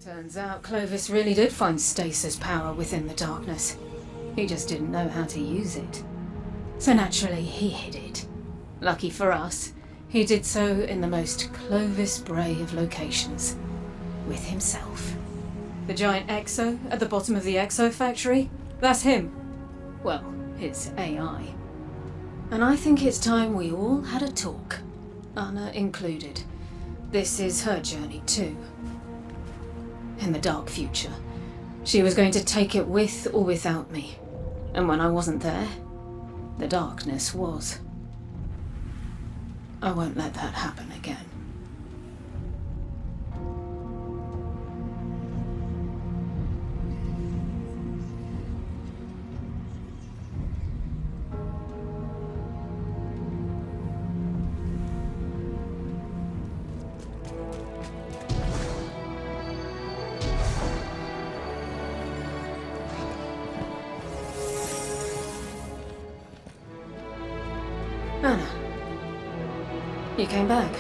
Turns out Clovis really did find stasis power within the darkness. He just didn't know how to use it. So naturally, he hid it. Lucky for us, he did so in the most Clovis Bray of locations. With himself. The giant Exo at the bottom of the Exo factory? That's him. Well, his AI. And I think it's time we all had a talk. Anna included. This is her journey too. In the dark future. She was going to take it with or without me. And when I wasn't there, the darkness was. I won't let that happen again. Anna. You came back.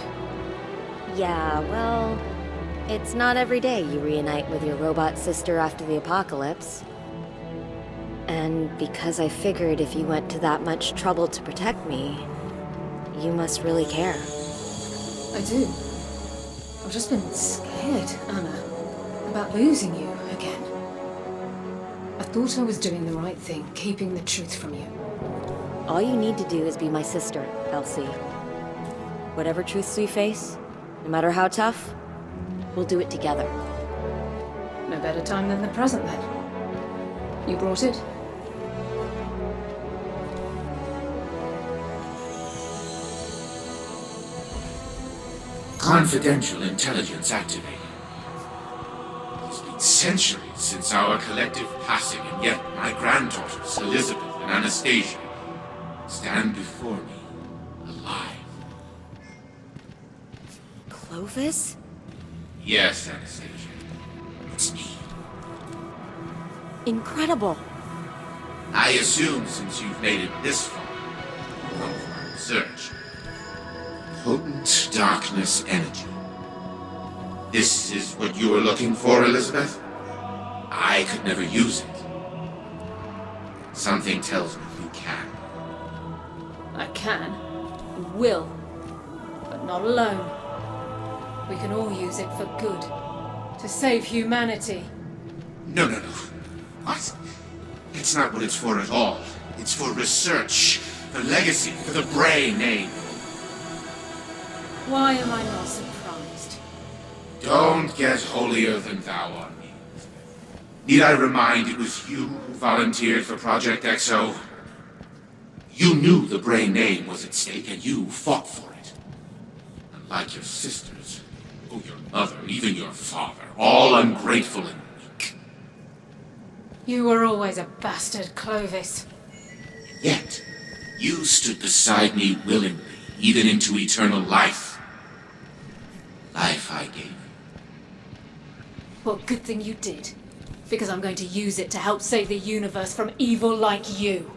Yeah, well, it's not every day you reunite with your robot sister after the apocalypse. And because I figured if you went to that much trouble to protect me, you must really care. I do. I've just been scared, Anna, about losing you again. I thought I was doing the right thing, keeping the truth from you. All you need to do is be my sister, Elsie. Whatever truths we face, no matter how tough, we'll do it together. No better time than the present, then. You brought it? Confidential intelligence activated. It's been centuries since our collective passing, and yet my granddaughters, Elizabeth and Anastasia, stand before me, alive. Clovis? Yes, Anastasia. It's me. Incredible. I assume since you've made it this far, from my research, potent darkness energy. This is what you were looking for, Elizabeth? I could never use it. Something tells me you can. I can. And will. But not alone. We can all use it for good. To save humanity. No. What? It's not what it's for at all. It's for research, for legacy, for the Bray name. Why am I not surprised? Don't get holier than thou on me. Need I remind it was you who volunteered for Project XO? You knew the Bray name was at stake and you fought for it. Unlike your sisters, your mother, even your father, all ungrateful and weak. You were always a bastard, Clovis. Yet, you stood beside me willingly, even into eternal life. Life I gave you. Well, good thing you did. Because I'm going to use it to help save the universe from evil like you.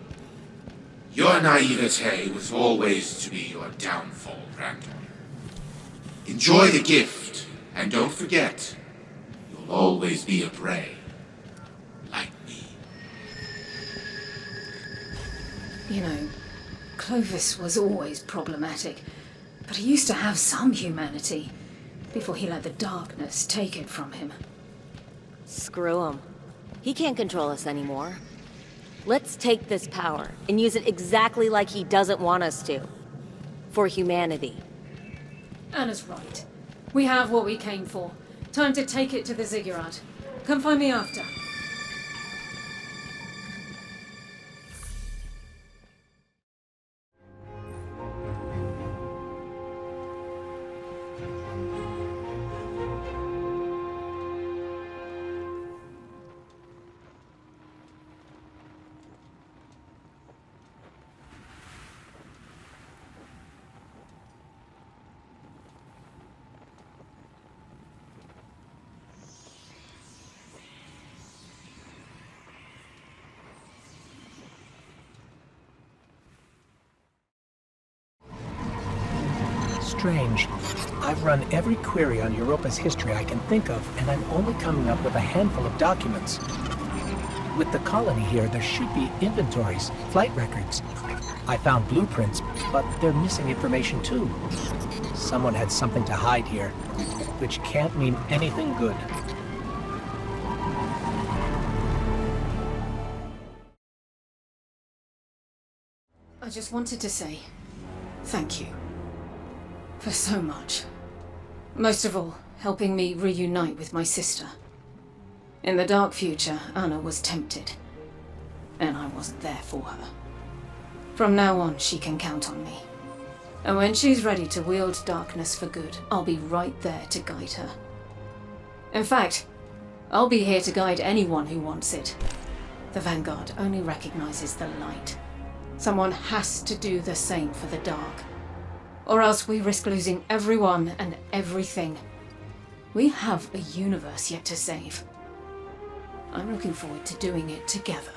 Your naivete was always to be your downfall, granddaughter. Enjoy the gift, and don't forget, you'll always be a Bray. Like me. You know, Clovis was always problematic, but he used to have some humanity before he let the darkness take it from him. Screw him. He can't control us anymore. Let's take this power and use it exactly like he doesn't want us to. For humanity. Anna's right. We have what we came for. Time to take it to the ziggurat. Come find me after. Strange. I've run every query on Europa's history I can think of, and I'm only coming up with a handful of documents. With the colony here, there should be inventories, flight records. I found blueprints, but they're missing information too. Someone had something to hide here, which can't mean anything good. I just wanted to say thank you. For so much. Most of all, helping me reunite with my sister. In the dark future, Anna was tempted. And I wasn't there for her. From now on, she can count on me. And when she's ready to wield darkness for good, I'll be right there to guide her. In fact, I'll be here to guide anyone who wants it. The Vanguard only recognizes the light. Someone has to do the same for the dark. Or else we risk losing everyone and everything. We have a universe yet to save. I'm looking forward to doing it together.